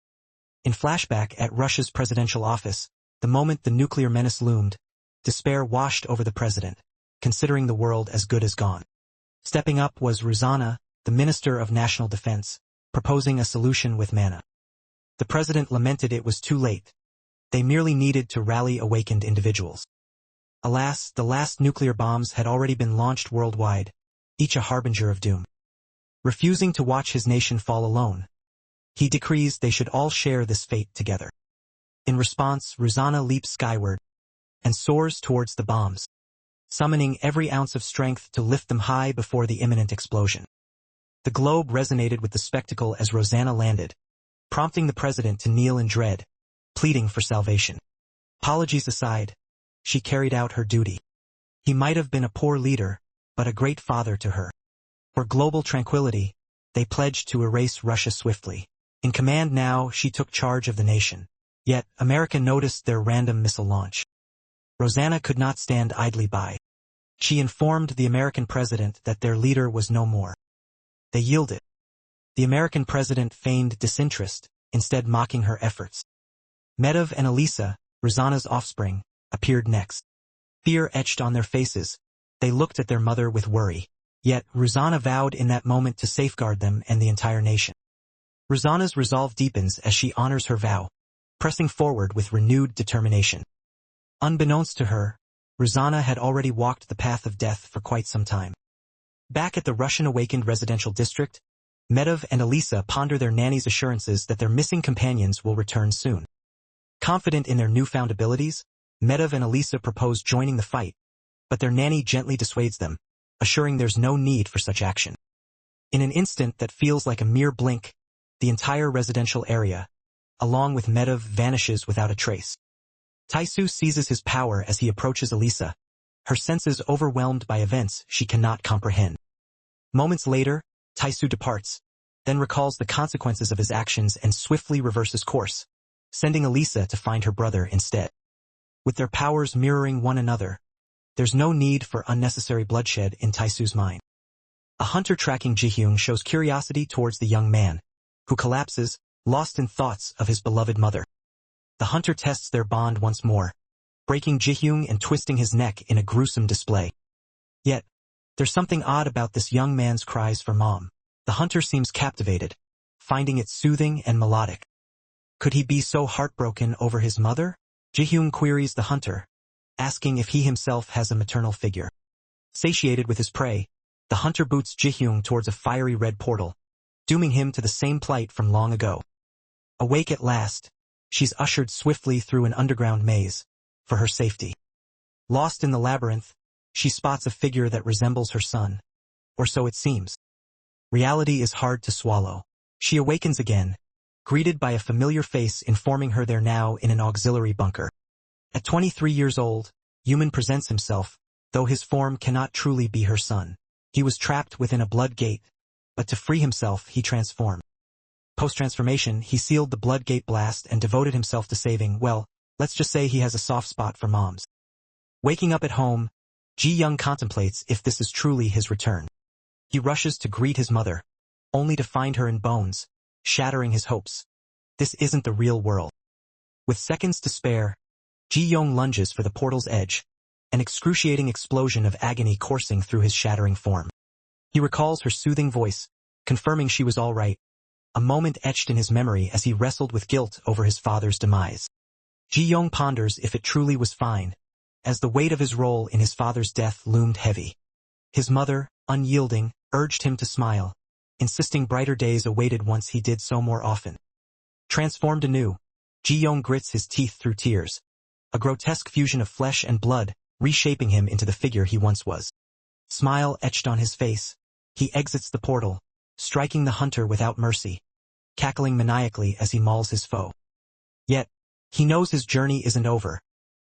In flashback at Russia's presidential office, the moment the nuclear menace loomed, despair washed over the president, considering the world as good as gone. Stepping up was Rosanna, the Minister of National Defense, proposing a solution with Manhwa. The president lamented it was too late. They merely needed to rally awakened individuals. Alas, the last nuclear bombs had already been launched worldwide, each a harbinger of doom. Refusing to watch his nation fall alone, he decrees they should all share this fate together. In response, Rosanna leaps skyward and soars towards the bombs, summoning every ounce of strength to lift them high before the imminent explosion. The globe resonated with the spectacle as Rosanna landed, prompting the president to kneel in dread, pleading for salvation. Apologies aside, she carried out her duty. He might have been a poor leader, but a great father to her. For global tranquility, they pledged to erase Russia swiftly. In command now, she took charge of the nation. Yet, America noticed their random missile launch. Rosanna could not stand idly by. She informed the American president that their leader was no more. They yielded. The American president feigned disinterest, instead mocking her efforts. Medov and Elisa, Rosanna's offspring, appeared next. Fear etched on their faces. They looked at their mother with worry. Yet, Rosanna vowed in that moment to safeguard them and the entire nation. Rosanna's resolve deepens as she honors her vow, pressing forward with renewed determination. Unbeknownst to her, Rosanna had already walked the path of death for quite some time. Back at the Russian-awakened residential district, Medov and Elisa ponder their nanny's assurances that their missing companions will return soon. Confident in their newfound abilities, Medov and Elisa propose joining the fight, but their nanny gently dissuades them, assuring there's no need for such action. In an instant that feels like a mere blink, the entire residential area, along with Medov, vanishes without a trace. Taisu seizes his power as he approaches Elisa, her senses overwhelmed by events she cannot comprehend. Moments later, Taisu departs, then recalls the consequences of his actions and swiftly reverses course, sending Elisa to find her brother instead. With their powers mirroring one another, there's no need for unnecessary bloodshed in Taisu's mind. A hunter tracking Ji-hyun shows curiosity towards the young man, who collapses, lost in thoughts of his beloved mother. The hunter tests their bond once more, breaking Ji-hyun and twisting his neck in a gruesome display. Yet, there's something odd about this young man's cries for mom. The hunter seems captivated, finding it soothing and melodic. Could he be so heartbroken over his mother? Ji-hyun queries the hunter, asking if he himself has a maternal figure. Satiated with his prey, the hunter boots Ji-hyun towards a fiery red portal, dooming him to the same plight from long ago. Awake at last, she's ushered swiftly through an underground maze, for her safety. Lost in the labyrinth, she spots a figure that resembles her son, or so it seems. Reality is hard to swallow. She awakens again, greeted by a familiar face informing her they're now in an auxiliary bunker. At 23 years old, Yuman presents himself, though his form cannot truly be her son. He was trapped within a blood gate, but to free himself he transformed. Post-transformation, he sealed the blood gate blast and devoted himself to saving, well, let's just say he has a soft spot for moms. Waking up at home, Ji-young contemplates if this is truly his return. He rushes to greet his mother, only to find her in bones, shattering his hopes. This isn't the real world. With seconds to spare, Ji-young lunges for the portal's edge, an excruciating explosion of agony coursing through his shattering form. He recalls her soothing voice, confirming she was all right, a moment etched in his memory as he wrestled with guilt over his father's demise. Ji-young ponders if it truly was fine, as the weight of his role in his father's death loomed heavy. His mother, unyielding, urged him to smile, insisting brighter days awaited once he did so more often. Transformed anew, Ji-young grits his teeth through tears, a grotesque fusion of flesh and blood, reshaping him into the figure he once was. Smile etched on his face, he exits the portal, striking the hunter without mercy, cackling maniacally as he mauls his foe. Yet, he knows his journey isn't over.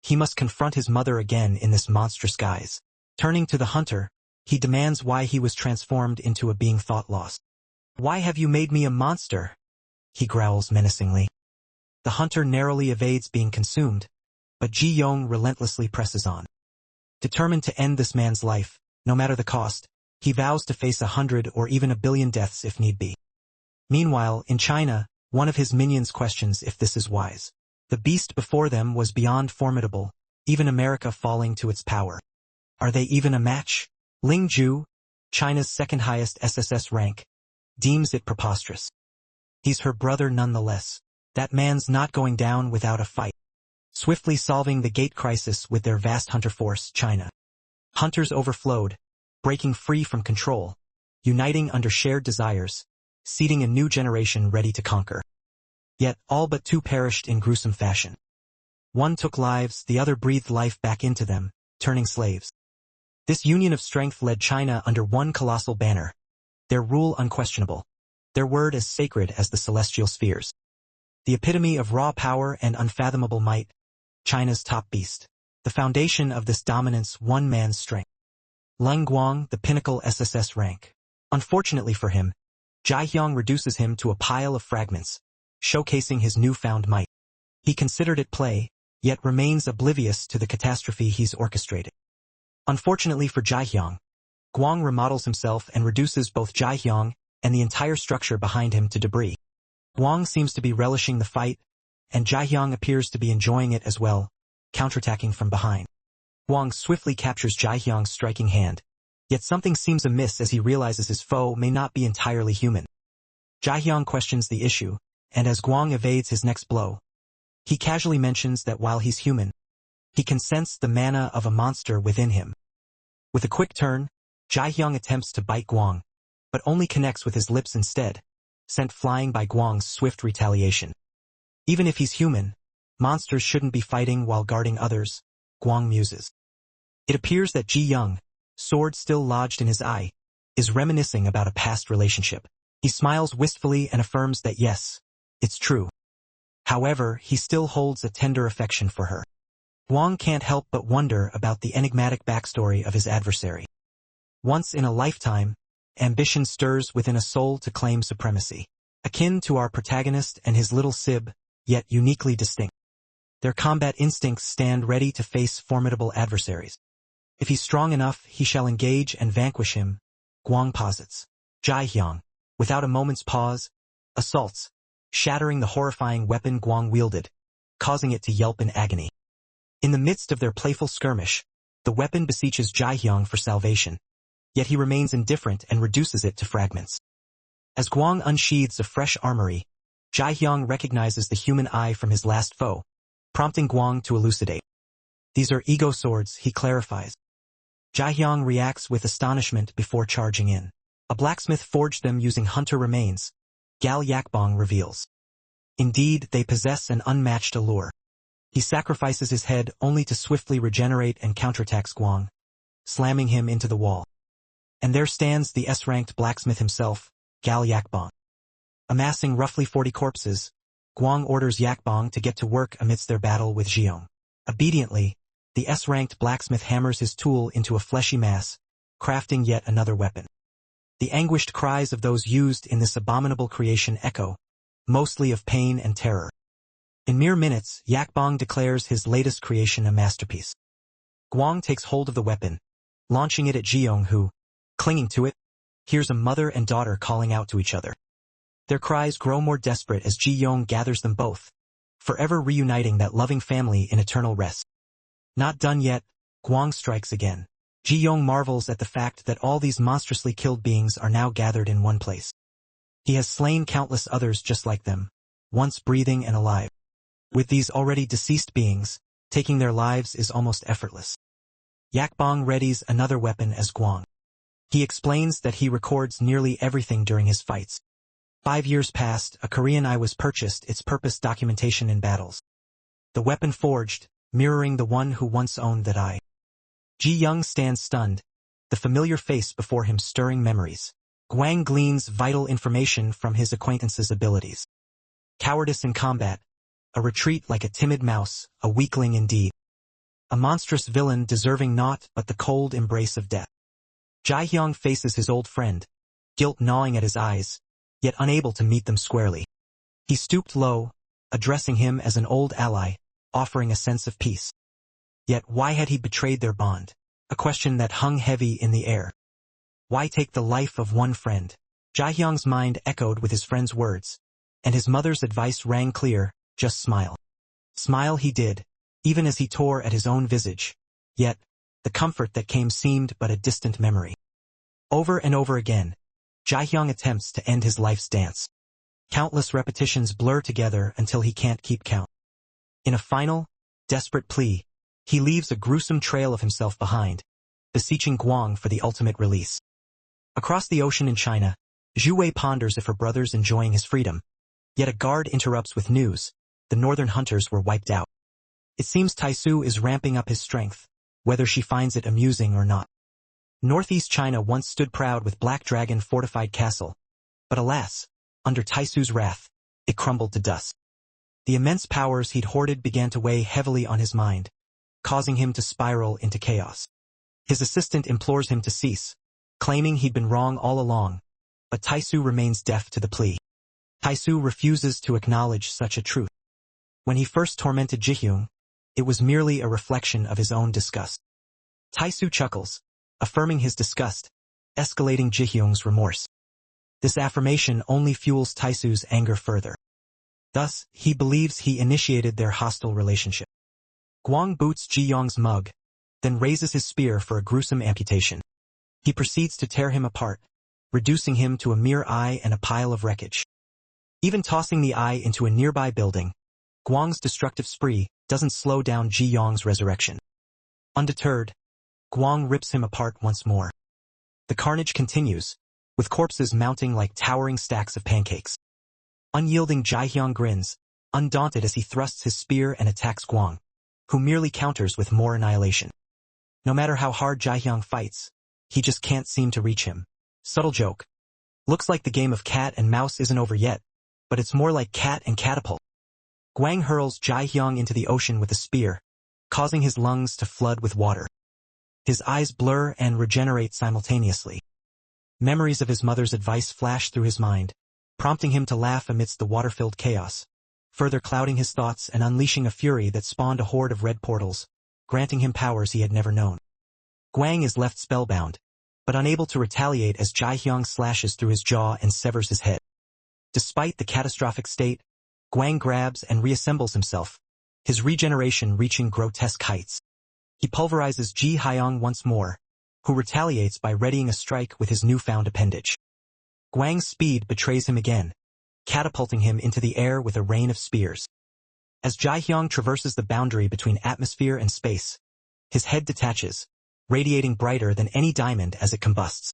He must confront his mother again in this monstrous guise. Turning to the hunter, he demands why he was transformed into a being thought lost. "Why have you made me a monster?" he growls menacingly. The hunter narrowly evades being consumed, but Ji-young relentlessly presses on. Determined to end this man's life, no matter the cost, he vows to face 100 or even 1 billion deaths if need be. Meanwhile, in China, one of his minions questions if this is wise. The beast before them was beyond formidable, even America falling to its power. Are they even a match? Ling Ju, China's second highest SSS rank, deems it preposterous. He's her brother nonetheless. That man's not going down without a fight. Swiftly solving the gate crisis with their vast hunter force, China. Hunters overflowed, breaking free from control, uniting under shared desires, seeding a new generation ready to conquer. Yet all but two perished in gruesome fashion. One took lives, the other breathed life back into them, turning slaves. This union of strength led China under one colossal banner. Their rule unquestionable. Their word as sacred as the celestial spheres. The epitome of raw power and unfathomable might. China's top beast. The foundation of this dominance, one man's strength. Leng Guang, the pinnacle SSS rank. Unfortunately for him, Jiahyang reduces him to a pile of fragments, showcasing his newfound might. He considered it play, yet remains oblivious to the catastrophe he's orchestrated. Unfortunately for Jiahyang, Guang remodels himself and reduces both Jiahyang and the entire structure behind him to debris. Guang seems to be relishing the fight, and Jiahyang appears to be enjoying it as well, counterattacking from behind. Guang swiftly captures Jiahyang's striking hand, yet something seems amiss as he realizes his foe may not be entirely human. Jiahyang questions the issue, and as Guang evades his next blow, he casually mentions that while he's human, he can sense the mana of a monster within him. With a quick turn, Jiahyang attempts to bite Guang, but only connects with his lips instead, sent flying by Guang's swift retaliation. Even if he's human, monsters shouldn't be fighting while guarding others, Guang muses. It appears that Ji Young, sword still lodged in his eye, is reminiscing about a past relationship. He smiles wistfully and affirms that yes, it's true. However, he still holds a tender affection for her. Guang can't help but wonder about the enigmatic backstory of his adversary. Once in a lifetime, ambition stirs within a soul to claim supremacy. Akin to our protagonist and his little sib, yet uniquely distinct. Their combat instincts stand ready to face formidable adversaries. If he's strong enough, he shall engage and vanquish him, Guang posits. Jiahyang, without a moment's pause, assaults, shattering the horrifying weapon Guang wielded, causing it to yelp in agony. In the midst of their playful skirmish, the weapon beseeches Jiahyang for salvation, yet he remains indifferent and reduces it to fragments. As Guang unsheathes a fresh armory, Jiahyang recognizes the human eye from his last foe, prompting Guang to elucidate. These are ego swords, he clarifies. Jiahyang reacts with astonishment before charging in. A blacksmith forged them using hunter remains, Gal Yakbong reveals. Indeed, they possess an unmatched allure. He sacrifices his head only to swiftly regenerate and counterattacks Guang, slamming him into the wall. And there stands the S-ranked blacksmith himself, Gal Yakbong. Amassing roughly 40 corpses, Guang orders Yakbong to get to work amidst their battle with Jiong. Obediently, the S-ranked blacksmith hammers his tool into a fleshy mass, crafting yet another weapon. The anguished cries of those used in this abominable creation echo, mostly of pain and terror. In mere minutes, Yakbong declares his latest creation a masterpiece. Guang takes hold of the weapon, launching it at Jiong who, clinging to it, hears a mother and daughter calling out to each other. Their cries grow more desperate as Ji-yong gathers them both, forever reuniting that loving family in eternal rest. Not done yet, Guang strikes again. Ji-yong marvels at the fact that all these monstrously killed beings are now gathered in one place. He has slain countless others just like them, once breathing and alive. With these already deceased beings, taking their lives is almost effortless. Yakbong readies another weapon as Guang. He explains that he records nearly everything during his fights. 5 years passed, a Korean eye was purchased, its purpose documentation in battles. The weapon forged, mirroring the one who once owned that eye. Ji Young stands stunned, the familiar face before him stirring memories. Guang gleans vital information from his acquaintance's abilities. Cowardice in combat, a retreat like a timid mouse, a weakling indeed. A monstrous villain deserving naught but the cold embrace of death. Jiahyang faces his old friend, guilt gnawing at his eyes, yet unable to meet them squarely. He stooped low, addressing him as an old ally, offering a sense of peace. Yet why had he betrayed their bond? A question that hung heavy in the air. Why take the life of one friend? Jiahyang's mind echoed with his friend's words, and his mother's advice rang clear, just smile. Smile he did, even as he tore at his own visage. Yet, the comfort that came seemed but a distant memory. Over and over again, Jihyung attempts to end his life's dance. Countless repetitions blur together until he can't keep count. In a final, desperate plea, he leaves a gruesome trail of himself behind, beseeching Guang for the ultimate release. Across the ocean in China, Zhu Wei ponders if her brother's enjoying his freedom. Yet a guard interrupts with news: the northern hunters were wiped out. It seems Taisu is ramping up his strength, whether she finds it amusing or not. Northeast China once stood proud with Black Dragon fortified castle, but alas, under Taisu's wrath, it crumbled to dust. The immense powers he'd hoarded began to weigh heavily on his mind, causing him to spiral into chaos. His assistant implores him to cease, claiming he'd been wrong all along, but Taisu remains deaf to the plea. Taisu refuses to acknowledge such a truth. When he first tormented Jihyung, it was merely a reflection of his own disgust. Taisu chuckles, affirming his disgust, escalating Jihyung's remorse. This affirmation only fuels Taisu's anger further. Thus, he believes he initiated their hostile relationship. Guang boots Jihyung's mug, then raises his spear for a gruesome amputation. He proceeds to tear him apart, reducing him to a mere eye and a pile of wreckage. Even tossing the eye into a nearby building, Guang's destructive spree doesn't slow down Jihyung's resurrection. Undeterred, Guang rips him apart once more. The carnage continues, with corpses mounting like towering stacks of pancakes. Unyielding Jihyung grins, undaunted as he thrusts his spear and attacks Guang, who merely counters with more annihilation. No matter how hard Jihyung fights, he just can't seem to reach him. Subtle joke. Looks like the game of cat and mouse isn't over yet, but it's more like cat and catapult. Guang hurls Jihyung into the ocean with a spear, causing his lungs to flood with water. His eyes blur and regenerate simultaneously. Memories of his mother's advice flash through his mind, prompting him to laugh amidst the water-filled chaos, further clouding his thoughts and unleashing a fury that spawned a horde of red portals, granting him powers he had never known. Guang is left spellbound, but unable to retaliate as Jihyung slashes through his jaw and severs his head. Despite the catastrophic state, Guang grabs and reassembles himself, his regeneration reaching grotesque heights. He pulverizes Jihyung once more, who retaliates by readying a strike with his newfound appendage. Guang's speed betrays him again, catapulting him into the air with a rain of spears. As Jihyung traverses the boundary between atmosphere and space, his head detaches, radiating brighter than any diamond as it combusts.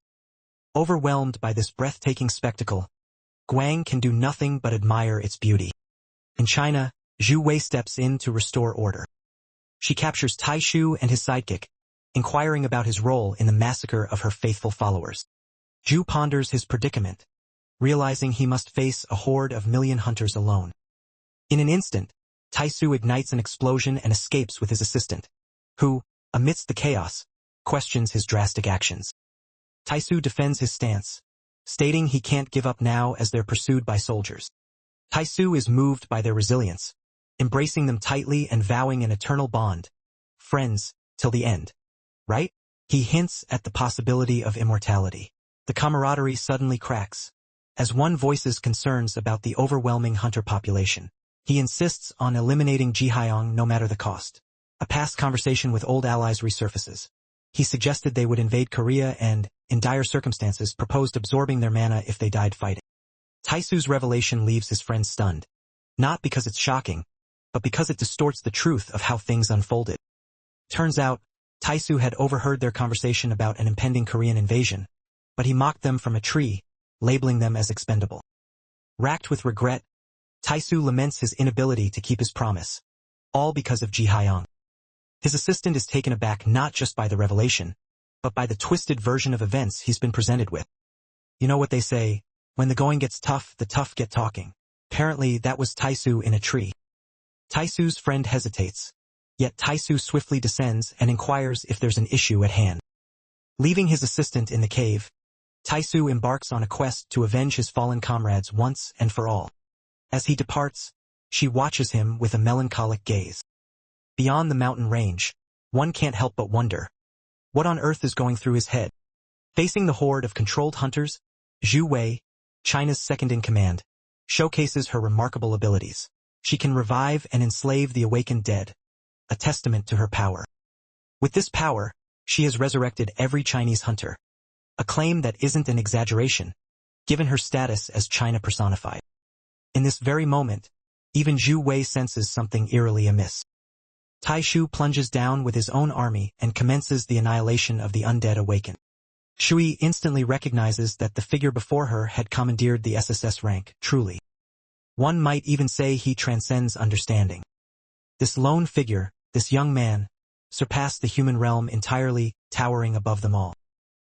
Overwhelmed by this breathtaking spectacle, Guang can do nothing but admire its beauty. In China, Zhu Wei steps in to restore order. She captures Taishu and his sidekick, inquiring about his role in the massacre of her faithful followers. Zhu ponders his predicament, realizing he must face a horde of million hunters alone. In an instant, Taisu ignites an explosion and escapes with his assistant, who, amidst the chaos, questions his drastic actions. Taisu defends his stance, stating he can't give up now as they're pursued by soldiers. Taisu is moved by their resilience, embracing them tightly and vowing an eternal bond. Friends, till the end. Right? He hints at the possibility of immortality. The camaraderie suddenly cracks, as one voices concerns about the overwhelming hunter population. He insists on eliminating Jihyung no matter the cost. A past conversation with old allies resurfaces. He suggested they would invade Korea and, in dire circumstances, proposed absorbing their mana if they died fighting. Taisu's revelation leaves his friends stunned, not because it's shocking, but because it distorts the truth of how things unfolded. Turns out, Taisu had overheard their conversation about an impending Korean invasion, but he mocked them from a tree, labeling them as expendable. Racked with regret, Taisu laments his inability to keep his promise, all because of Jihyung. His assistant is taken aback not just by the revelation, but by the twisted version of events he's been presented with. You know what they say, when the going gets tough, the tough get talking. Apparently that was Taisu in a tree. Taisu's friend hesitates, yet Taisu swiftly descends and inquires if there's an issue at hand. Leaving his assistant in the cave, Taisu embarks on a quest to avenge his fallen comrades once and for all. As he departs, she watches him with a melancholic gaze. Beyond the mountain range, one can't help but wonder, what on earth is going through his head? Facing the horde of controlled hunters, Zhu Wei, China's second-in-command, showcases her remarkable abilities. She can revive and enslave the awakened dead, a testament to her power. With this power, she has resurrected every Chinese hunter, a claim that isn't an exaggeration, given her status as China personified. In this very moment, even Zhu Wei senses something eerily amiss. Taishu plunges down with his own army and commences the annihilation of the undead awakened. Shui instantly recognizes that the figure before her had commandeered the SSS rank, truly. One might even say he transcends understanding. This lone figure, this young man, surpassed the human realm entirely, towering above them all.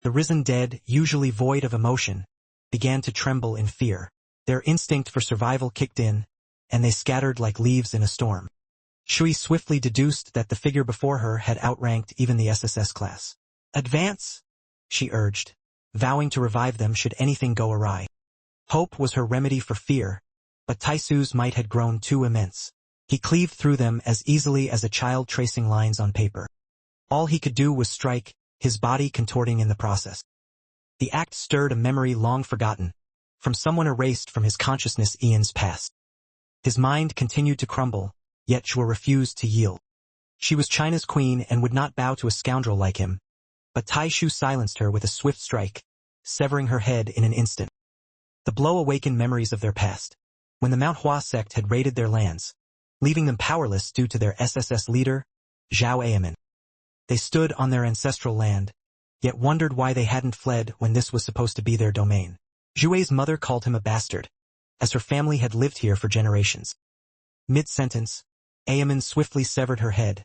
The risen dead, usually void of emotion, began to tremble in fear. Their instinct for survival kicked in, and they scattered like leaves in a storm. Shui swiftly deduced that the figure before her had outranked even the SSS class. "Advance!" she urged, vowing to revive them should anything go awry. Hope was her remedy for fear, but Taisu's might had grown too immense. He cleaved through them as easily as a child tracing lines on paper. All he could do was strike, his body contorting in the process. The act stirred a memory long forgotten, from someone erased from his consciousness eons past. His mind continued to crumble, yet Chua refused to yield. She was China's queen and would not bow to a scoundrel like him, but Taishu silenced her with a swift strike, severing her head in an instant. The blow awakened memories of their past, when the Manhwa sect had raided their lands, leaving them powerless due to their SSS leader, Zhao Ayaman. They stood on their ancestral land, yet wondered why they hadn't fled when this was supposed to be their domain. Zhui's mother called him a bastard, as her family had lived here for generations. Mid-sentence, Ayaman swiftly severed her head,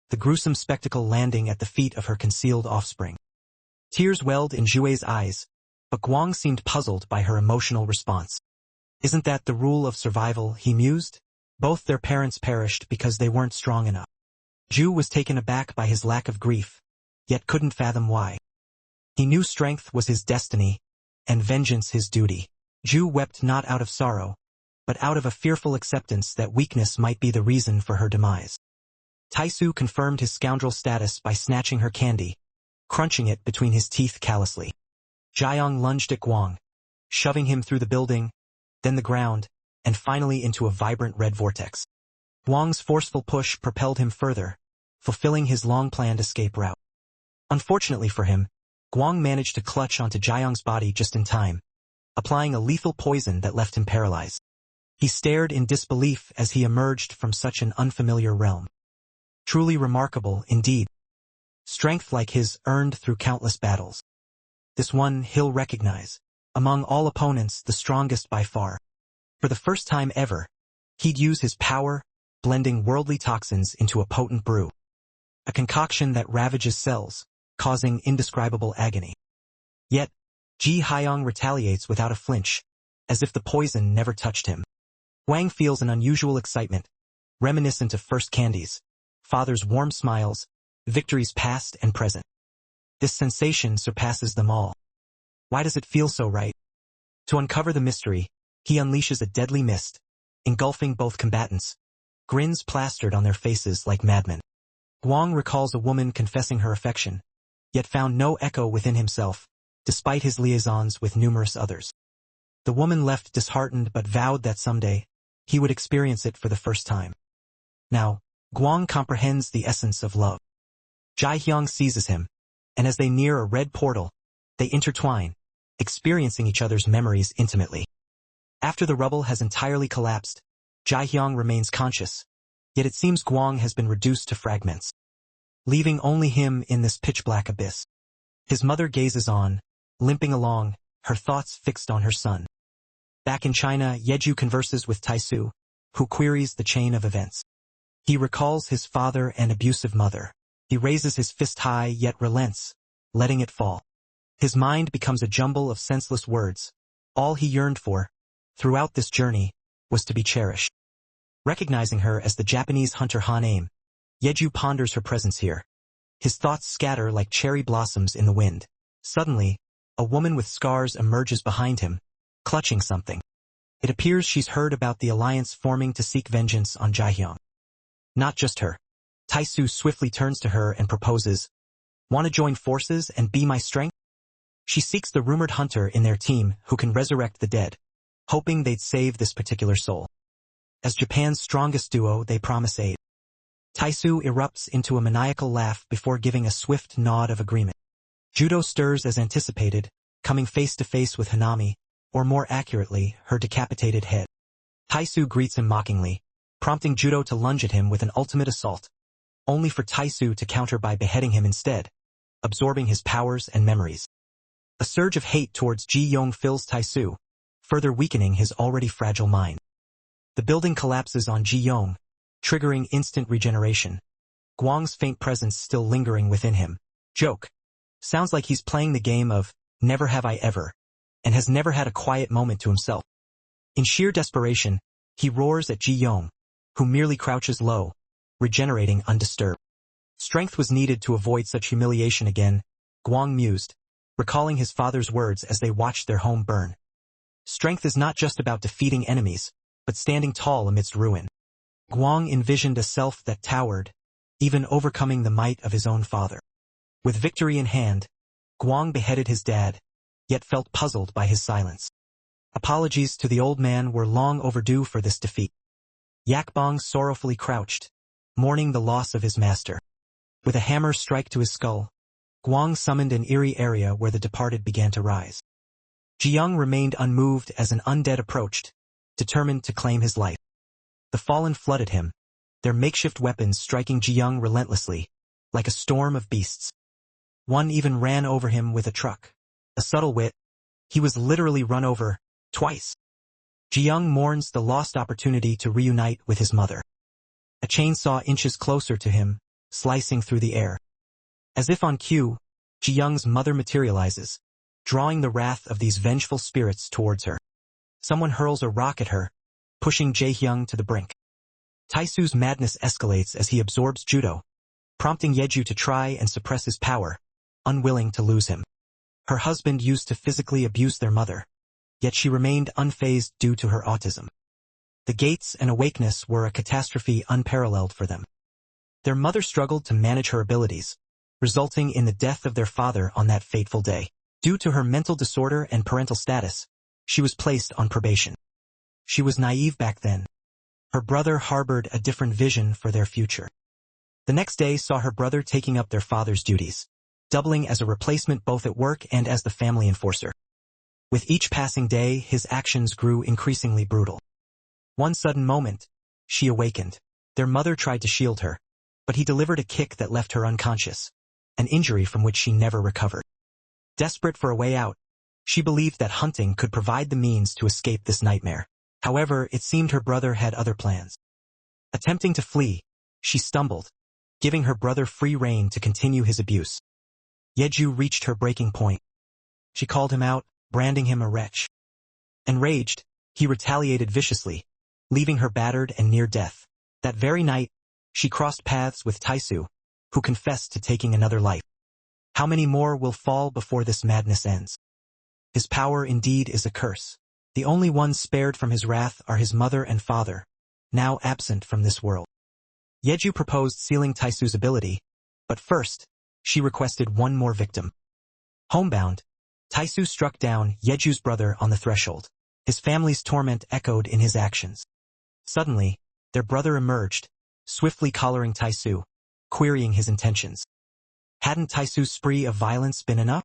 the gruesome spectacle landing at the feet of her concealed offspring. Tears welled in Zhui's eyes, but Guang seemed puzzled by her emotional response. "Isn't that the rule of survival?" he mused. Both their parents perished because they weren't strong enough. Zhu was taken aback by his lack of grief, yet couldn't fathom why. He knew strength was his destiny, and vengeance his duty. Zhu wept not out of sorrow, but out of a fearful acceptance that weakness might be the reason for her demise. Taisu confirmed his scoundrel status by snatching her candy, crunching it between his teeth callously. Jiayong lunged at Guang, shoving him through the building, then the ground, and finally into a vibrant red vortex. Guang's forceful push propelled him further, fulfilling his long-planned escape route. Unfortunately for him, Guang managed to clutch onto Jiayong's body just in time, applying a lethal poison that left him paralyzed. He stared in disbelief as he emerged from such an unfamiliar realm. Truly remarkable, indeed. Strength like his earned through countless battles. This one he'll recognize, among all opponents the strongest by far. For the first time ever, he'd use his power, blending worldly toxins into a potent brew. A concoction that ravages cells, causing indescribable agony. Yet, Ji Haiyong retaliates without a flinch, as if the poison never touched him. Wang feels an unusual excitement, reminiscent of first candies, father's warm smiles, victories past and present. This sensation surpasses them all. Why does it feel so right? To uncover the mystery, he unleashes a deadly mist, engulfing both combatants, grins plastered on their faces like madmen. Guang recalls a woman confessing her affection, yet found no echo within himself, despite his liaisons with numerous others. The woman left disheartened but vowed that someday, he would experience it for the first time. Now, Guang comprehends the essence of love. Jiahyong seizes him, and as they near a red portal, they intertwine, experiencing each other's memories intimately. After the rubble has entirely collapsed, Jiahyong remains conscious, yet it seems Guang has been reduced to fragments, leaving only him in this pitch-black abyss. His mother gazes on, limping along, her thoughts fixed on her son. Back in China, Yeju converses with Taisu, who queries the chain of events. He recalls his father and abusive mother. He raises his fist high yet relents, letting it fall. His mind becomes a jumble of senseless words. All he yearned for, throughout this journey, was to be cherished. Recognizing her as the Japanese hunter Han-Aim, Yeju ponders her presence here. His thoughts scatter like cherry blossoms in the wind. Suddenly, a woman with scars emerges behind him, clutching something. It appears she's heard about the alliance forming to seek vengeance on Jiahyong. Not just her. Taisu swiftly turns to her and proposes, "Want to join forces and be my strength?" She seeks the rumored hunter in their team who can resurrect the dead, hoping they'd save this particular soul. As Japan's strongest duo, they promise aid. Taisu erupts into a maniacal laugh before giving a swift nod of agreement. Judo stirs as anticipated, coming face to face with Hanami, or more accurately, her decapitated head. Taisu greets him mockingly, prompting Judo to lunge at him with an ultimate assault, only for Taisu to counter by beheading him instead, absorbing his powers and memories. A surge of hate towards Ji-young fills Taisu, further weakening his already fragile mind. The building collapses on Ji-young, triggering instant regeneration. Guang's faint presence still lingering within him. Joke. Sounds like he's playing the game of never have I ever, and has never had a quiet moment to himself. In sheer desperation, he roars at Ji-young, who merely crouches low, regenerating undisturbed. Strength was needed to avoid such humiliation again, Guang mused, recalling his father's words as they watched their home burn. Strength is not just about defeating enemies, but standing tall amidst ruin. Guang envisioned a self that towered, even overcoming the might of his own father. With victory in hand, Guang beheaded his dad, yet felt puzzled by his silence. Apologies to the old man were long overdue for this defeat. Yakbong sorrowfully crouched, mourning the loss of his master. With a hammer strike to his skull, Guang summoned an eerie area where the departed began to rise. Ji-young remained unmoved as an undead approached, determined to claim his life. The fallen flooded him, their makeshift weapons striking Ji-young relentlessly, like a storm of beasts. One even ran over him with a truck. A subtle wit, he was literally run over, twice. Ji-young mourns the lost opportunity to reunite with his mother. A chainsaw inches closer to him, slicing through the air. As if on cue, Ji-young's mother materializes, drawing the wrath of these vengeful spirits towards her. Someone hurls a rock at her, pushing Jae-hyung to the brink. Taisu's madness escalates as he absorbs Judo, prompting Yeju to try and suppress his power, unwilling to lose him. Her husband used to physically abuse their mother, yet she remained unfazed due to her autism. The gates and awakeness were a catastrophe unparalleled for them. Their mother struggled to manage her abilities, resulting in the death of their father on that fateful day. Due to her mental disorder and parental status, she was placed on probation. She was naive back then. Her brother harbored a different vision for their future. The next day saw her brother taking up their father's duties, doubling as a replacement both at work and as the family enforcer. With each passing day, his actions grew increasingly brutal. One sudden moment, she awakened. Their mother tried to shield her, but he delivered a kick that left her unconscious, an injury from which she never recovered. Desperate for a way out, she believed that hunting could provide the means to escape this nightmare. However, it seemed her brother had other plans. Attempting to flee, she stumbled, giving her brother free rein to continue his abuse. Yeju reached her breaking point. She called him out, branding him a wretch. Enraged, he retaliated viciously, leaving her battered and near death. That very night, she crossed paths with Taisu, who confessed to taking another life. How many more will fall before this madness ends? His power indeed is a curse. The only ones spared from his wrath are his mother and father, now absent from this world. Yeju proposed sealing Taisu's ability, but first, she requested one more victim. Homebound, Taisu struck down Yeju's brother on the threshold. His family's torment echoed in his actions. Suddenly, their brother emerged, swiftly collaring Taisu, querying his intentions. Hadn't Taisu's spree of violence been enough?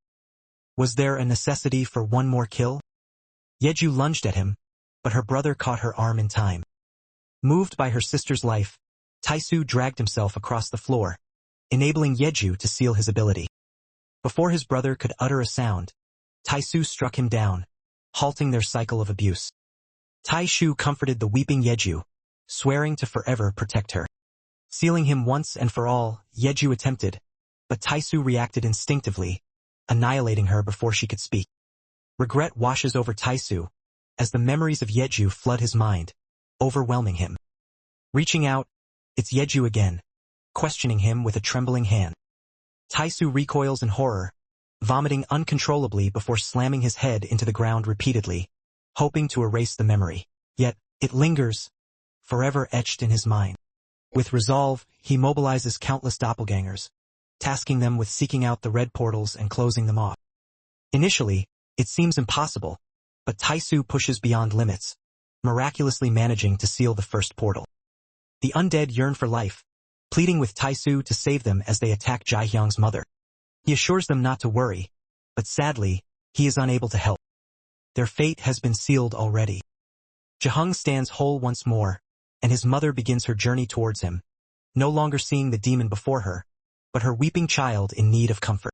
Was there a necessity for one more kill? Yeju lunged at him, but her brother caught her arm in time. Moved by her sister's life, Taisu dragged himself across the floor, enabling Yeju to seal his ability. Before his brother could utter a sound, Taisu struck him down, halting their cycle of abuse. Taishu comforted the weeping Yeju, swearing to forever protect her. Sealing him once and for all, Yeju attempted, but Taisu reacted instinctively, annihilating her before she could speak. Regret washes over Taisu, as the memories of Yeju flood his mind, overwhelming him. Reaching out, it's Yeju again, questioning him with a trembling hand. Taisu recoils in horror, vomiting uncontrollably before slamming his head into the ground repeatedly, hoping to erase the memory. Yet, it lingers, forever etched in his mind. With resolve, he mobilizes countless doppelgangers, tasking them with seeking out the red portals and closing them off. Initially, it seems impossible, but Taisu pushes beyond limits, miraculously managing to seal the first portal. The undead yearn for life, pleading with Taisu to save them as they attack Jaehyung's mother. He assures them not to worry, but sadly, he is unable to help. Their fate has been sealed already. Jihung stands whole once more, and his mother begins her journey towards him, no longer seeing the demon before her, but her weeping child in need of comfort.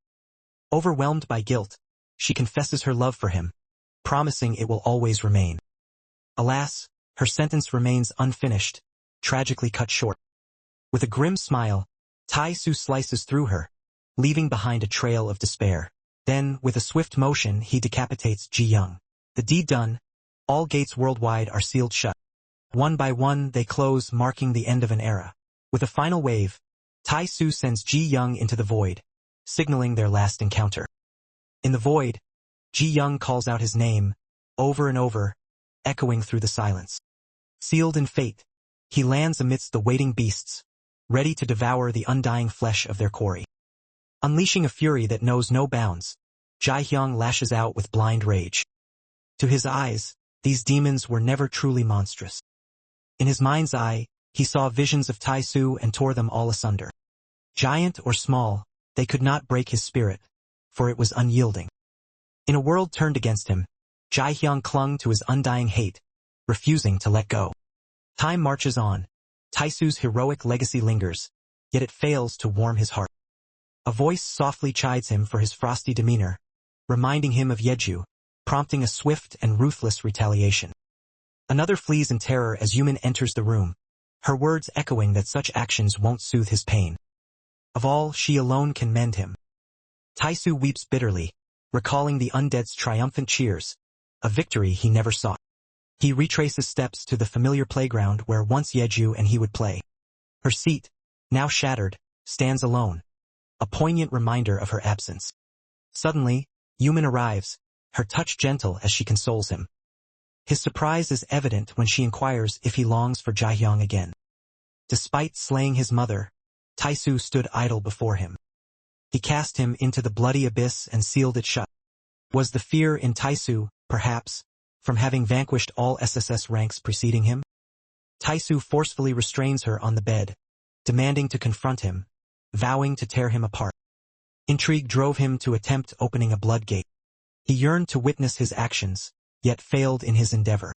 Overwhelmed by guilt, she confesses her love for him, promising it will always remain. Alas, her sentence remains unfinished, tragically cut short. With a grim smile, Tai-Su slices through her, leaving behind a trail of despair. Then, with a swift motion, he decapitates Ji-young. The deed done, all gates worldwide are sealed shut. One by one, they close, marking the end of an era. With a final wave, Tai-Su sends Ji-young into the void, signaling their last encounter. In the void, Ji-young calls out his name, over and over, echoing through the silence. Sealed in fate, he lands amidst the waiting beasts, ready to devour the undying flesh of their quarry. Unleashing a fury that knows no bounds, Ji-hyung lashes out with blind rage. To his eyes, these demons were never truly monstrous. In his mind's eye, he saw visions of Tai-Su and tore them all asunder. Giant or small, they could not break his spirit, for it was unyielding. In a world turned against him, Ji-hyung clung to his undying hate, refusing to let go. Time marches on. Tai-Su's heroic legacy lingers, yet it fails to warm his heart. A voice softly chides him for his frosty demeanor, reminding him of Yeju, prompting a swift and ruthless retaliation. Another flees in terror as Yumin enters the room, her words echoing that such actions won't soothe his pain. Of all, she alone can mend him. Tai-Su weeps bitterly, recalling the undead's triumphant cheers, a victory he never sought. He retraces steps to the familiar playground where once Yeju and he would play. Her seat, now shattered, stands alone, a poignant reminder of her absence. Suddenly, Yumin arrives, her touch gentle as she consoles him. His surprise is evident when she inquires if he longs for Ji-hyung again. Despite slaying his mother, Tai-Su stood idle before him. He cast him into the bloody abyss and sealed it shut. Was the fear in Tai-Su, perhaps, from having vanquished all SSS ranks preceding him? Tai-Su forcefully restrains her on the bed, demanding to confront him, vowing to tear him apart. Intrigue drove him to attempt opening a blood gate. He yearned to witness his actions, yet failed in his endeavor.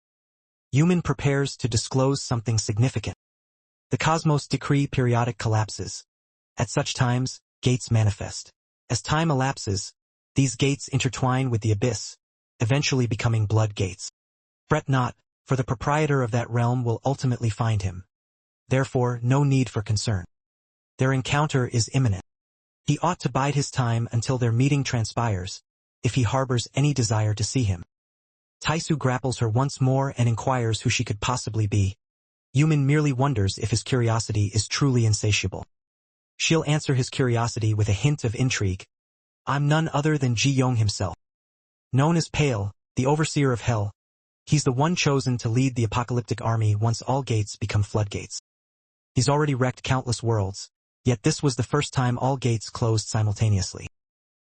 Yumin prepares to disclose something significant. The cosmos decree periodic collapses. At such times, gates manifest. As time elapses, these gates intertwine with the abyss, eventually becoming blood gates. Fret not, for the proprietor of that realm will ultimately find him. Therefore, no need for concern. Their encounter is imminent. He ought to bide his time until their meeting transpires, if he harbors any desire to see him. Tai-Su grapples her once more and inquires who she could possibly be. Yumin merely wonders if his curiosity is truly insatiable. She'll answer his curiosity with a hint of intrigue. I'm none other than Ji-young himself. Known as Pale, the overseer of hell, he's the one chosen to lead the apocalyptic army once all gates become floodgates. He's already wrecked countless worlds, yet this was the first time all gates closed simultaneously.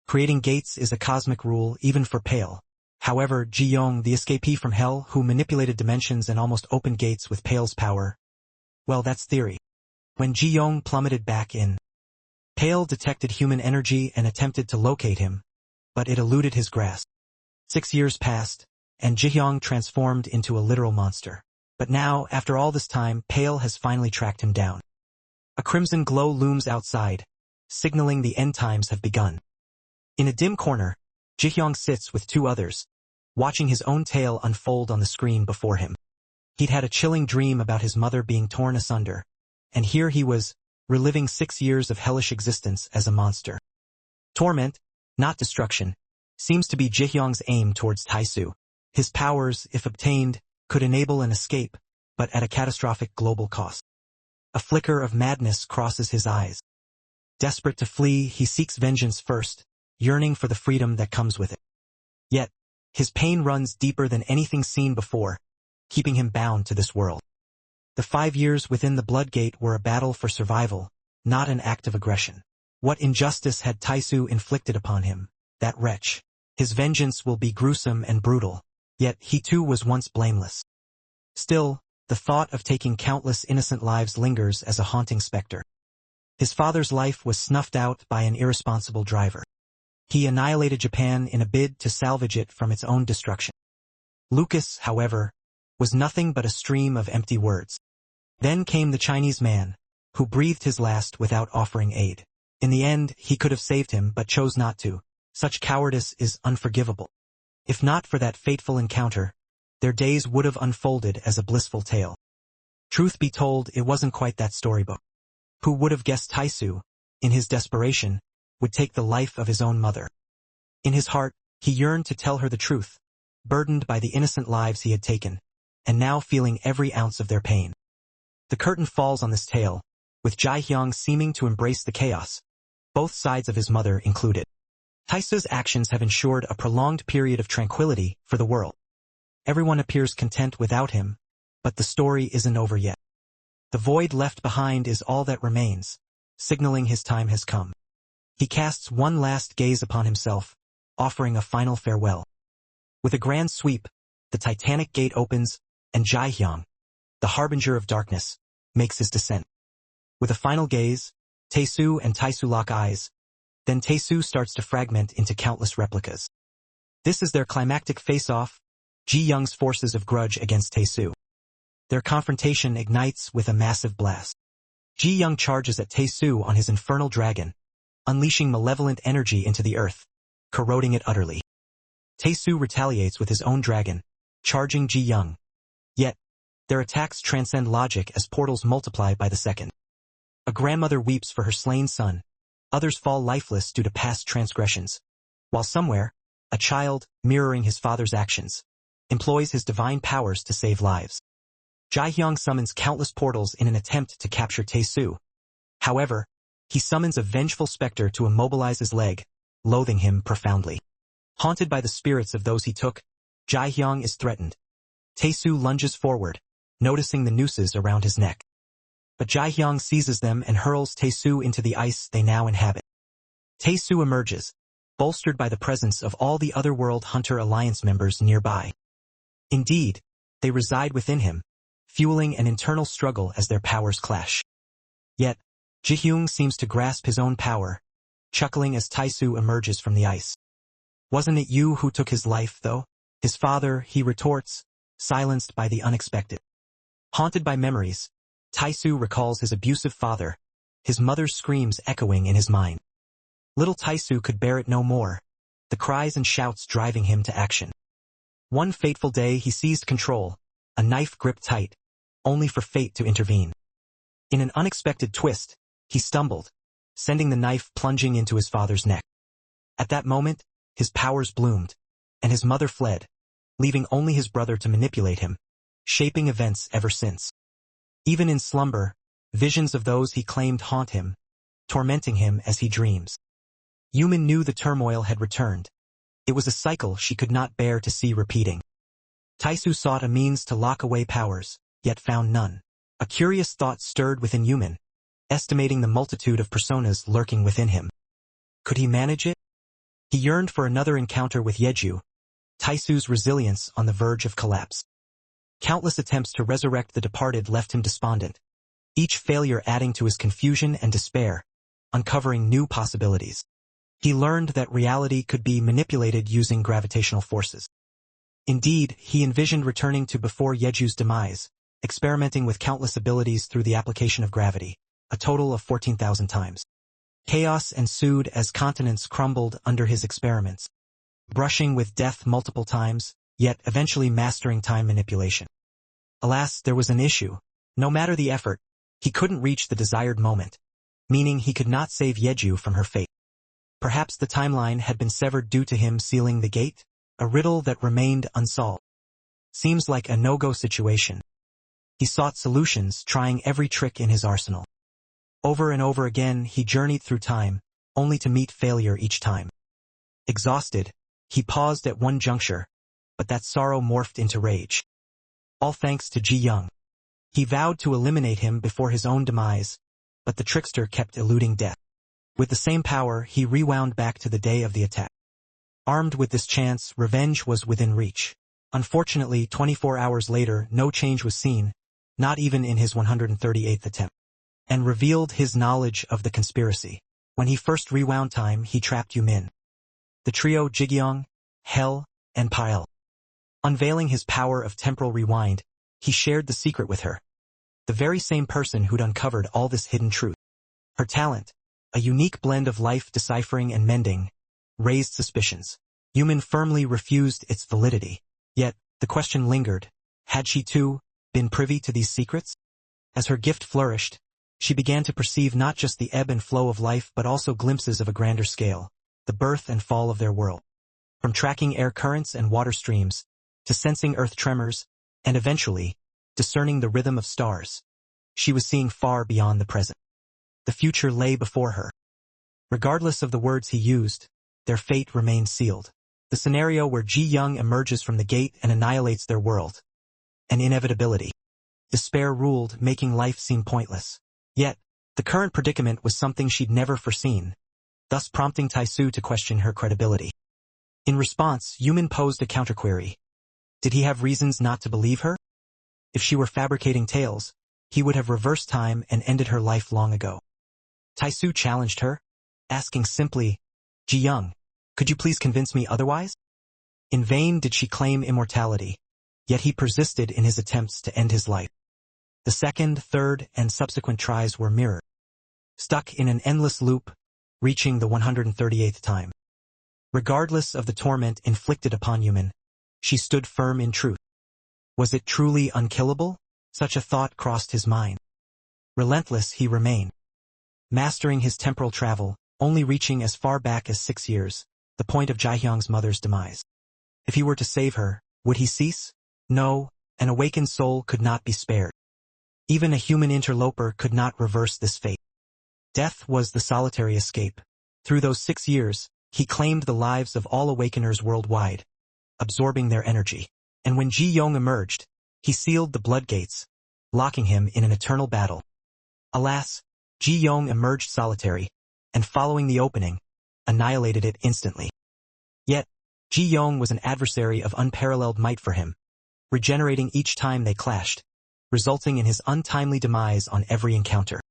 Creating gates is a cosmic rule even for Pale. However, Ji-young, the escapee from hell who manipulated dimensions and almost opened gates with Pale's power, well, that's theory. When Ji-young plummeted back in, Pale detected human energy and attempted to locate him, but it eluded his grasp. 6 years passed, and Ji-hyung transformed into a literal monster. But now, after all this time, Pale has finally tracked him down. A crimson glow looms outside, signaling the end times have begun. In a dim corner, Ji-hyung sits with 2 others, watching his own tale unfold on the screen before him. He'd had a chilling dream about his mother being torn asunder, and here he was, reliving 6 years of hellish existence as a monster. Torment, not destruction, seems to be Ji-hyung's aim towards Tai-Su. His powers, if obtained, could enable an escape, but at a catastrophic global cost. A flicker of madness crosses his eyes. Desperate to flee, he seeks vengeance first, yearning for the freedom that comes with it. Yet, his pain runs deeper than anything seen before, keeping him bound to this world. The 5 years within the Bloodgate were a battle for survival, not an act of aggression. What injustice had Tai-Su inflicted upon him, that wretch? His vengeance will be gruesome and brutal, yet he too was once blameless. Still, the thought of taking countless innocent lives lingers as a haunting specter. His father's life was snuffed out by an irresponsible driver. He annihilated Japan in a bid to salvage it from its own destruction. Lucas, however, was nothing but a stream of empty words. Then came the Chinese man, who breathed his last without offering aid. In the end, he could have saved him but chose not to. Such cowardice is unforgivable. If not for that fateful encounter, their days would have unfolded as a blissful tale. Truth be told, it wasn't quite that storybook. Who would have guessed Taisu, in his desperation, would take the life of his own mother? In his heart, he yearned to tell her the truth, burdened by the innocent lives he had taken, and now feeling every ounce of their pain. The curtain falls on this tale, with Jae-hyung seeming to embrace the chaos, both sides of his mother included. Taisu's actions have ensured a prolonged period of tranquility for the world. Everyone appears content without him, but the story isn't over yet. The void left behind is all that remains, signaling his time has come. He casts one last gaze upon himself, offering a final farewell. With a grand sweep, the titanic gate opens, and Jae-hyung, the harbinger of darkness, makes his descent. With a final gaze, Taesu and Taisu lock eyes, then Taesu starts to fragment into countless replicas. This is their climactic face-off, Ji-young's forces of grudge against Taesu. Their confrontation ignites with a massive blast. Ji-young charges at Taesu on his infernal dragon, unleashing malevolent energy into the earth, corroding it utterly. Taesu retaliates with his own dragon, charging Ji-young. Yet, their attacks transcend logic as portals multiply by the second. A grandmother weeps for her slain son, others fall lifeless due to past transgressions, while somewhere, a child, mirroring his father's actions, employs his divine powers to save lives. Jae-hyung summons countless portals in an attempt to capture Taesu. However, he summons a vengeful specter to immobilize his leg, loathing him profoundly. Haunted by the spirits of those he took, Jae-hyung is threatened. Taesu lunges forward, noticing the nooses around his neck. But Jae-hyung seizes them and hurls Taesu into the ice they now inhabit. Taesu emerges, bolstered by the presence of all the Otherworld Hunter Alliance members nearby. Indeed, they reside within him, fueling an internal struggle as their powers clash. Yet, Ji-hyung seems to grasp his own power, chuckling as Taesu emerges from the ice. "Wasn't it you who took his life, though?" His father, he retorts, silenced by the unexpected. Haunted by memories, Taesu recalls his abusive father, his mother's screams echoing in his mind. Little Taesu could bear it no more, the cries and shouts driving him to action. One fateful day he seized control, a knife gripped tight, only for fate to intervene. In an unexpected twist, he stumbled, sending the knife plunging into his father's neck. At that moment, his powers bloomed, and his mother fled, leaving only his brother to manipulate him, shaping events ever since. Even in slumber, visions of those he claimed haunt him, tormenting him as he dreams. Yumin knew the turmoil had returned. It was a cycle she could not bear to see repeating. Taesu sought a means to lock away powers, yet found none. A curious thought stirred within Yumin, estimating the multitude of personas lurking within him. Could he manage it? He yearned for another encounter with Yeju, Taesu's resilience on the verge of collapse. Countless attempts to resurrect the departed left him despondent, each failure adding to his confusion and despair, uncovering new possibilities. He learned that reality could be manipulated using gravitational forces. Indeed, he envisioned returning to before Yeju's demise, experimenting with countless abilities through the application of gravity, a total of 14,000 times. Chaos ensued as continents crumbled under his experiments, brushing with death multiple times, yet eventually mastering time manipulation. Alas, there was an issue. No matter the effort, he couldn't reach the desired moment, meaning he could not save Yeju from her fate. Perhaps the timeline had been severed due to him sealing the gate, a riddle that remained unsolved. Seems like a no-go situation. He sought solutions, trying every trick in his arsenal. Over and over again, he journeyed through time, only to meet failure each time. Exhausted, he paused at one juncture, but that sorrow morphed into rage. All thanks to Ji-young. He vowed to eliminate him before his own demise, but the trickster kept eluding death. With the same power, he rewound back to the day of the attack. Armed with this chance, revenge was within reach. Unfortunately, 24 hours later, no change was seen, not even in his 138th attempt, and revealed his knowledge of the conspiracy. When he first rewound time, he trapped Yumin. the trio Jigyeong, Hel, and Pyle. Unveiling his power of temporal rewind, he shared the secret with her. The very same person who'd uncovered all this hidden truth. Her talent, a unique blend of life deciphering and mending, raised suspicions. Yumin firmly refused its validity. Yet, the question lingered. Had she too been privy to these secrets? As her gift flourished, she began to perceive not just the ebb and flow of life but also glimpses of a grander scale, the birth and fall of their world. From tracking air currents and water streams, to sensing earth tremors, and eventually, discerning the rhythm of stars, she was seeing far beyond the present. The future lay before her. Regardless of the words he used, their fate remained sealed. The scenario where Ji Young emerges from the gate and annihilates their world. An inevitability. Despair ruled, making life seem pointless. Yet, the current predicament was something she'd never foreseen, thus prompting Taisu to question her credibility. In response, Yumin posed a counterquery. Did he have reasons not to believe her? If she were fabricating tales, he would have reversed time and ended her life long ago. Taisu challenged her, asking simply, Ji Young, could you please convince me otherwise? In vain did she claim immortality, yet he persisted in his attempts to end his life. The second, third, and subsequent tries were mirrored. Stuck in an endless loop, reaching the 138th time. Regardless of the torment inflicted upon Yumin, she stood firm in truth. Was it truly unkillable? Such a thought crossed his mind. Relentless he remained. Mastering his temporal travel, only reaching as far back as 6 years, the point of Jaehyung's mother's demise. If he were to save her, would he cease? No, an awakened soul could not be spared. Even a human interloper could not reverse this fate. Death was the solitary escape. Through those 6 years, he claimed the lives of all awakeners worldwide, absorbing their energy. And when Ji Young emerged, he sealed the blood gates, locking him in an eternal battle. Alas, Ji Young emerged solitary, and following the opening, annihilated it instantly. Yet, Ji Young was an adversary of unparalleled might for him, regenerating each time they clashed, resulting in his untimely demise on every encounter.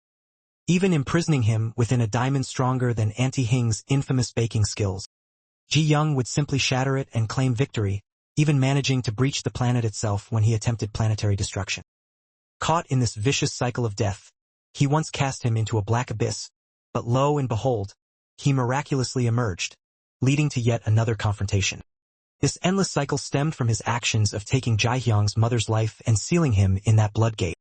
Even imprisoning him within a diamond stronger than Auntie Hing's infamous baking skills, Ji Young would simply shatter it and claim victory, even managing to breach the planet itself when he attempted planetary destruction. Caught in this vicious cycle of death, he once cast him into a black abyss, but lo and behold, he miraculously emerged, leading to yet another confrontation. This endless cycle stemmed from his actions of taking Jaehyung's mother's life and sealing him in that blood gate.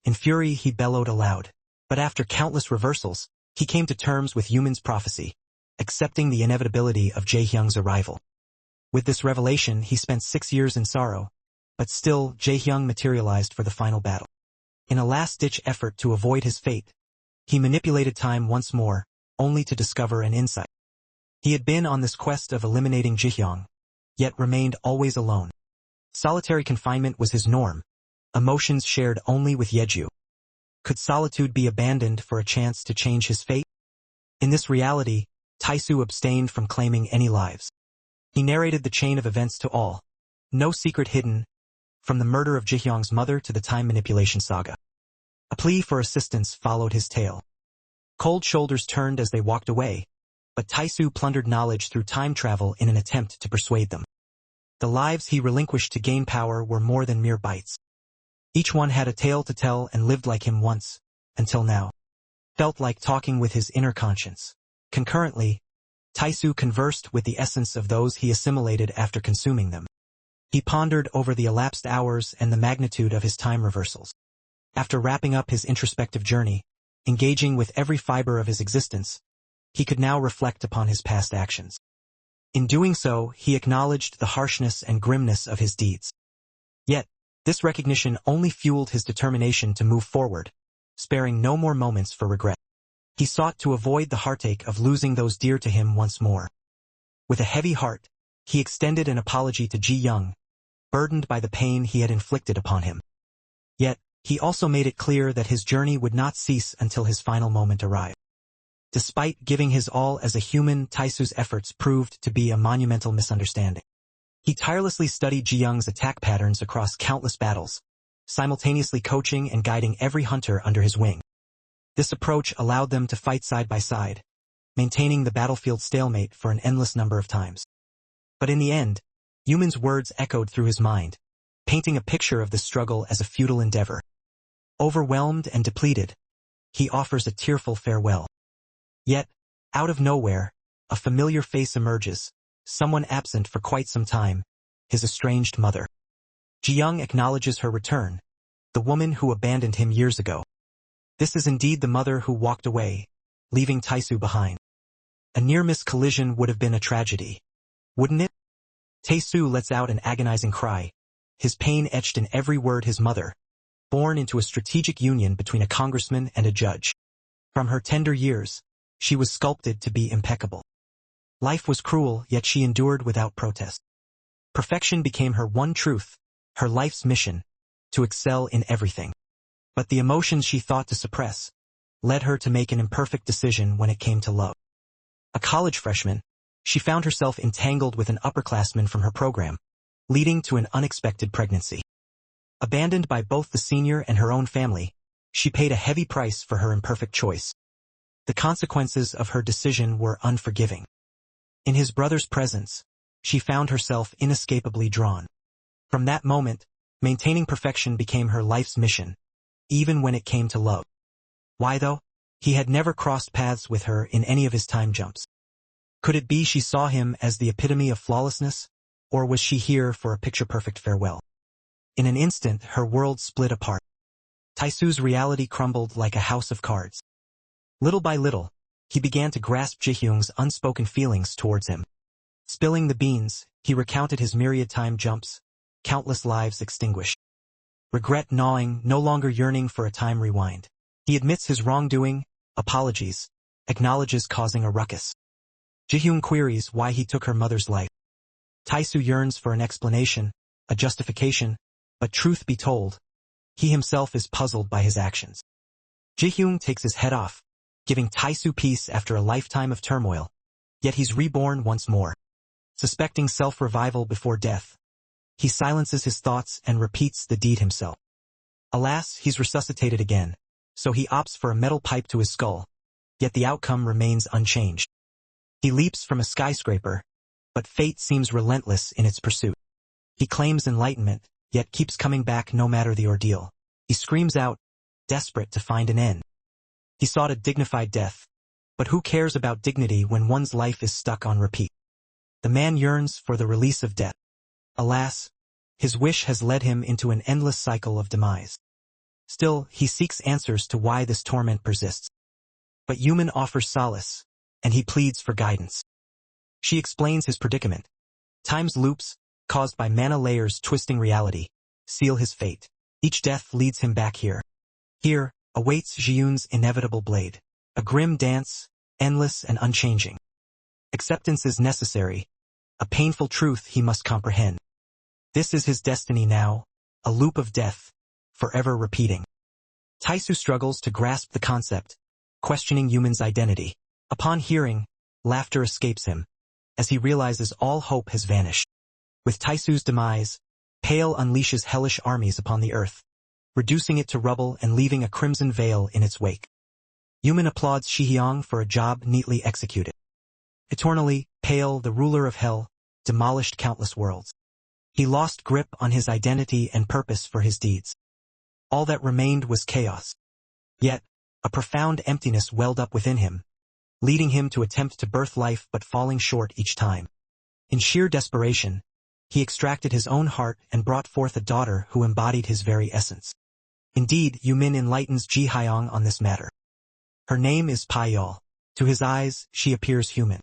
In fury, he bellowed aloud. But after countless reversals, he came to terms with Yumin's prophecy, accepting the inevitability of Jaehyung's arrival. With this revelation, he spent 6 years in sorrow, but still Jaehyung materialized for the final battle. In a last-ditch effort to avoid his fate, he manipulated time once more, only to discover an insight. He had been on this quest of eliminating Jaehyung, yet remained always alone. Solitary confinement was his norm, emotions shared only with Yeju. Could solitude be abandoned for a chance to change his fate? In this reality, Taisu abstained from claiming any lives. He narrated the chain of events to all. No secret hidden, from the murder of Jaehyung's mother to the time manipulation saga. A plea for assistance followed his tale. Cold shoulders turned as they walked away, but Taisu plundered knowledge through time travel in an attempt to persuade them. The lives he relinquished to gain power were more than mere bites. Each one had a tale to tell and lived like him once, until now. Felt like talking with his inner conscience. Concurrently, Taisu conversed with the essence of those he assimilated after consuming them. He pondered over the elapsed hours and the magnitude of his time reversals. After wrapping up his introspective journey, engaging with every fiber of his existence, he could now reflect upon his past actions. In doing so, he acknowledged the harshness and grimness of his deeds. Yet, this recognition only fueled his determination to move forward, sparing no more moments for regret. He sought to avoid the heartache of losing those dear to him once more. With a heavy heart, he extended an apology to Ji Young, burdened by the pain he had inflicted upon him. Yet, he also made it clear that his journey would not cease until his final moment arrived. Despite giving his all as a human, Taisu's efforts proved to be a monumental misunderstanding. He tirelessly studied Ji Young's attack patterns across countless battles, simultaneously coaching and guiding every hunter under his wing. This approach allowed them to fight side by side, maintaining the battlefield stalemate for an endless number of times. But in the end, Yuman's words echoed through his mind, painting a picture of the struggle as a futile endeavor. Overwhelmed and depleted, he offers a tearful farewell. Yet, out of nowhere, a familiar face emerges, someone absent for quite some time, his estranged mother. Ji-young acknowledges her return, the woman who abandoned him years ago. This is indeed the mother who walked away, leaving Taesu behind. A near-miss collision would have been a tragedy, wouldn't it? Taesu lets out an agonizing cry, his pain etched in every word. His mother, born into a strategic union between a congressman and a judge. From her tender years, she was sculpted to be impeccable. Life was cruel, yet she endured without protest. Perfection became her one truth, her life's mission, to excel in everything. But the emotions she thought to suppress led her to make an imperfect decision when it came to love. A college freshman, she found herself entangled with an upperclassman from her program, leading to an unexpected pregnancy. Abandoned by both the senior and her own family, she paid a heavy price for her imperfect choice. The consequences of her decision were unforgiving. In his brother's presence, she found herself inescapably drawn. From that moment, maintaining perfection became her life's mission, even when it came to love. Why though? He had never crossed paths with her in any of his time jumps. Could it be she saw him as the epitome of flawlessness, or was she here for a picture-perfect farewell? In an instant, her world split apart. Taesu's reality crumbled like a house of cards. Little by little, he began to grasp Ji-hyung's unspoken feelings towards him. Spilling the beans, he recounted his myriad time jumps, countless lives extinguished. Regret gnawing, no longer yearning for a time rewind. He admits his wrongdoing, apologies, acknowledges causing a ruckus. Ji-hyung queries why he took her mother's life. Taesu yearns for an explanation, a justification, but truth be told, he himself is puzzled by his actions. Ji-hyung takes his head off, giving Taesu peace after a lifetime of turmoil, yet he's reborn once more. Suspecting self-revival before death, he silences his thoughts and repeats the deed himself. Alas, he's resuscitated again, so he opts for a metal pipe to his skull, yet the outcome remains unchanged. He leaps from a skyscraper, but fate seems relentless in its pursuit. He claims enlightenment, yet keeps coming back no matter the ordeal. He screams out, desperate to find an end. He sought a dignified death, but who cares about dignity when one's life is stuck on repeat? The man yearns for the release of death. Alas, his wish has led him into an endless cycle of demise. Still, he seeks answers to why this torment persists. But Yuman offers solace, and he pleads for guidance. She explains his predicament. Time's loops, caused by mana layers twisting reality, seal his fate. Each death leads him back here. Here awaits Ji-yoon's inevitable blade. A grim dance, endless and unchanging. Acceptance is necessary, a painful truth he must comprehend. This is his destiny now, a loop of death, forever repeating. Taesu struggles to grasp the concept, questioning Yuman's identity. Upon hearing, laughter escapes him, as he realizes all hope has vanished. With Taesu's demise, Pale unleashes hellish armies upon the earth, reducing it to rubble and leaving a crimson veil in its wake. Yuman applauds Ji-hyung for a job neatly executed. Eternally, Pale, the ruler of hell, demolished countless worlds. He lost grip on his identity and purpose for his deeds. All that remained was chaos. Yet, a profound emptiness welled up within him, leading him to attempt to birth life but falling short each time. In sheer desperation, he extracted his own heart and brought forth a daughter who embodied his very essence. Indeed, Yumin enlightens Ji-hyung on this matter. Her name is Payal. To his eyes, she appears human.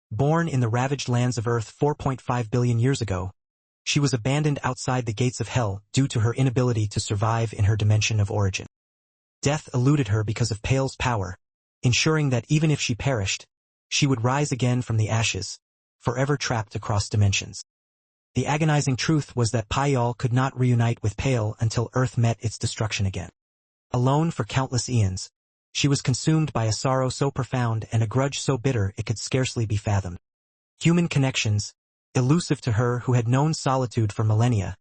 Born in the ravaged lands of Earth 4.5 billion years ago, she was abandoned outside the gates of hell due to her inability to survive in her dimension of origin. Death eluded her because of Pale's power, ensuring that even if she perished, she would rise again from the ashes, forever trapped across dimensions. The agonizing truth was that Payal could not reunite with Pale until Earth met its destruction again. Alone for countless eons, she was consumed by a sorrow so profound and a grudge so bitter it could scarcely be fathomed. Human connections, elusive to her who had known solitude for millennia,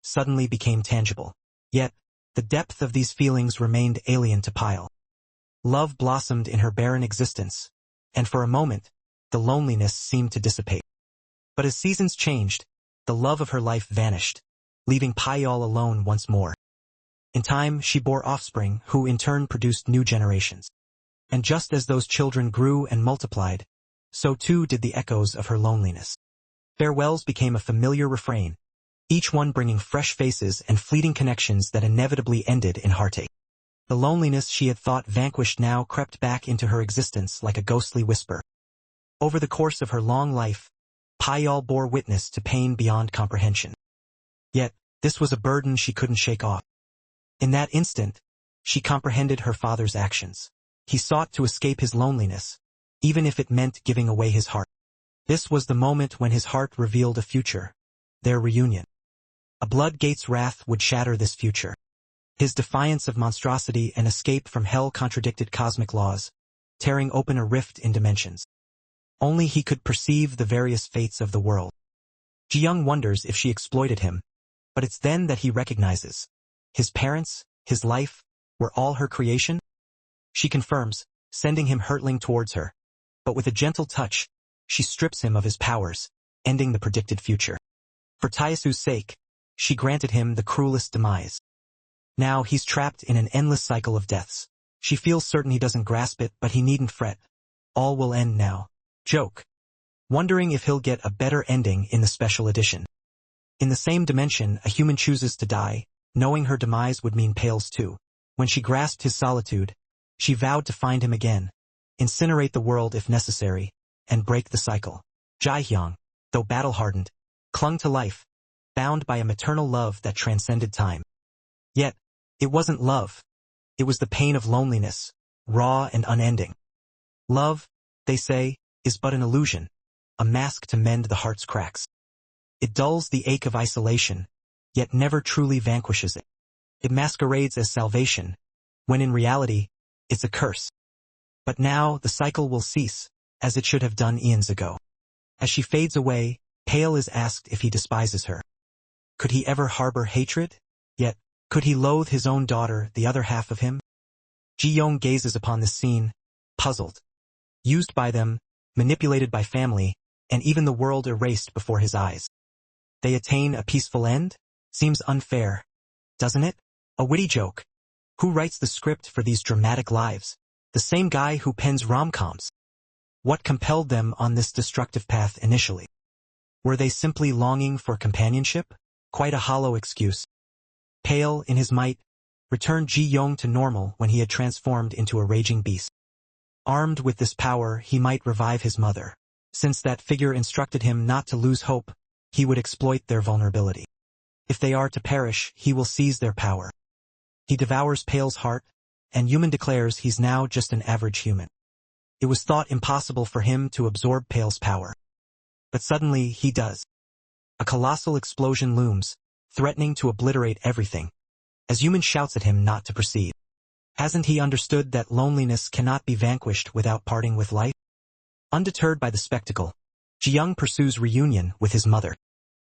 suddenly became tangible. Yet, the depth of these feelings remained alien to Payal. Love blossomed in her barren existence, and for a moment, the loneliness seemed to dissipate. But as seasons changed, the love of her life vanished, leaving Payal alone once more. In time, she bore offspring, who in turn produced new generations. And just as those children grew and multiplied, so too did the echoes of her loneliness. Farewells became a familiar refrain, each one bringing fresh faces and fleeting connections that inevitably ended in heartache. The loneliness she had thought vanquished now crept back into her existence like a ghostly whisper. Over the course of her long life, Payal bore witness to pain beyond comprehension. Yet, this was a burden she couldn't shake off. In that instant, she comprehended her father's actions. He sought to escape his loneliness, even if it meant giving away his heart. This was the moment when his heart revealed a future, their reunion. A bloodgate's wrath would shatter this future. His defiance of monstrosity and escape from hell contradicted cosmic laws, tearing open a rift in dimensions. Only he could perceive the various fates of the world. Ji-young wonders if she exploited him, but it's then that he recognizes. His parents, his life, were all her creation? She confirms, sending him hurtling towards her. But with a gentle touch, she strips him of his powers, ending the predicted future. For Taesu's sake, she granted him the cruelest demise. Now he's trapped in an endless cycle of deaths. She feels certain he doesn't grasp it, but he needn't fret. All will end now. Joke. Wondering if he'll get a better ending in the special edition. In the same dimension, a human chooses to die, knowing her demise would mean Pale's too. When she grasped his solitude, she vowed to find him again, incinerate the world if necessary, and break the cycle. Jaehyung, though battle-hardened, clung to life, bound by a maternal love that transcended time. Yet, it wasn't love. It was the pain of loneliness, raw and unending. Love, they say, is but an illusion, a mask to mend the heart's cracks. It dulls the ache of isolation, yet never truly vanquishes it. It masquerades as salvation, when in reality, it's a curse. But now the cycle will cease, as it should have done eons ago. As she fades away, Pale is asked if he despises her. Could he ever harbor hatred? Yet, could he loathe his own daughter, the other half of him? Ji-young gazes upon this scene, puzzled. Used by them, manipulated by family, and even the world erased before his eyes. They attain a peaceful end? Seems unfair, doesn't it? A witty joke. Who writes the script for these dramatic lives? The same guy who pens rom-coms. What compelled them on this destructive path initially? Were they simply longing for companionship? Quite a hollow excuse. Pale, in his might, returned Ji-young to normal when he had transformed into a raging beast. Armed with this power, he might revive his mother. Since that figure instructed him not to lose hope, he would exploit their vulnerability. If they are to perish, he will seize their power. He devours Pale's heart, and Human declares he's now just an average human. It was thought impossible for him to absorb Pale's power. But suddenly, he does. A colossal explosion looms, threatening to obliterate everything, as Human shouts at him not to proceed. Hasn't he understood that loneliness cannot be vanquished without parting with life? Undeterred by the spectacle, Ji-young pursues reunion with his mother.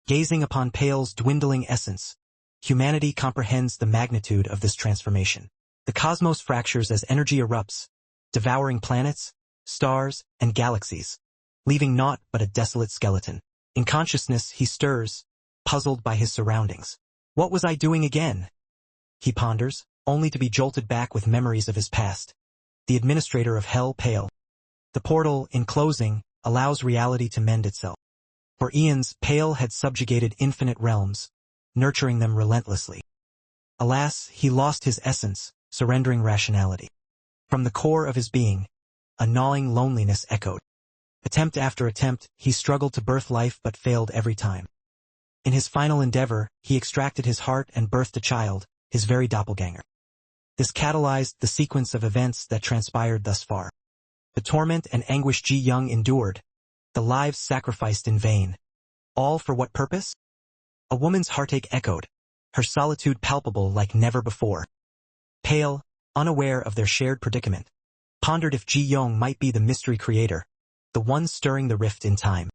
Gazing upon Pale's dwindling essence, humanity comprehends the magnitude of this transformation. The cosmos fractures as energy erupts, devouring planets, stars, and galaxies, leaving naught but a desolate skeleton. In consciousness, he stirs, puzzled by his surroundings. What was I doing again? He ponders, only to be jolted back with memories of his past. The administrator of Hell, Pale. The portal, in closing, allows reality to mend itself. For eons, Pale had subjugated infinite realms, nurturing them relentlessly. Alas, he lost his essence, surrendering rationality. From the core of his being, a gnawing loneliness echoed. Attempt after attempt, he struggled to birth life but failed every time. In his final endeavor, he extracted his heart and birthed a child, his very doppelganger. This catalyzed the sequence of events that transpired thus far. The torment and anguish Ji-young endured, the lives sacrificed in vain. All for what purpose? A woman's heartache echoed, her solitude palpable like never before. Pale, unaware of their shared predicament, pondered if Ji-young might be the mystery creator, the one stirring the rift in time.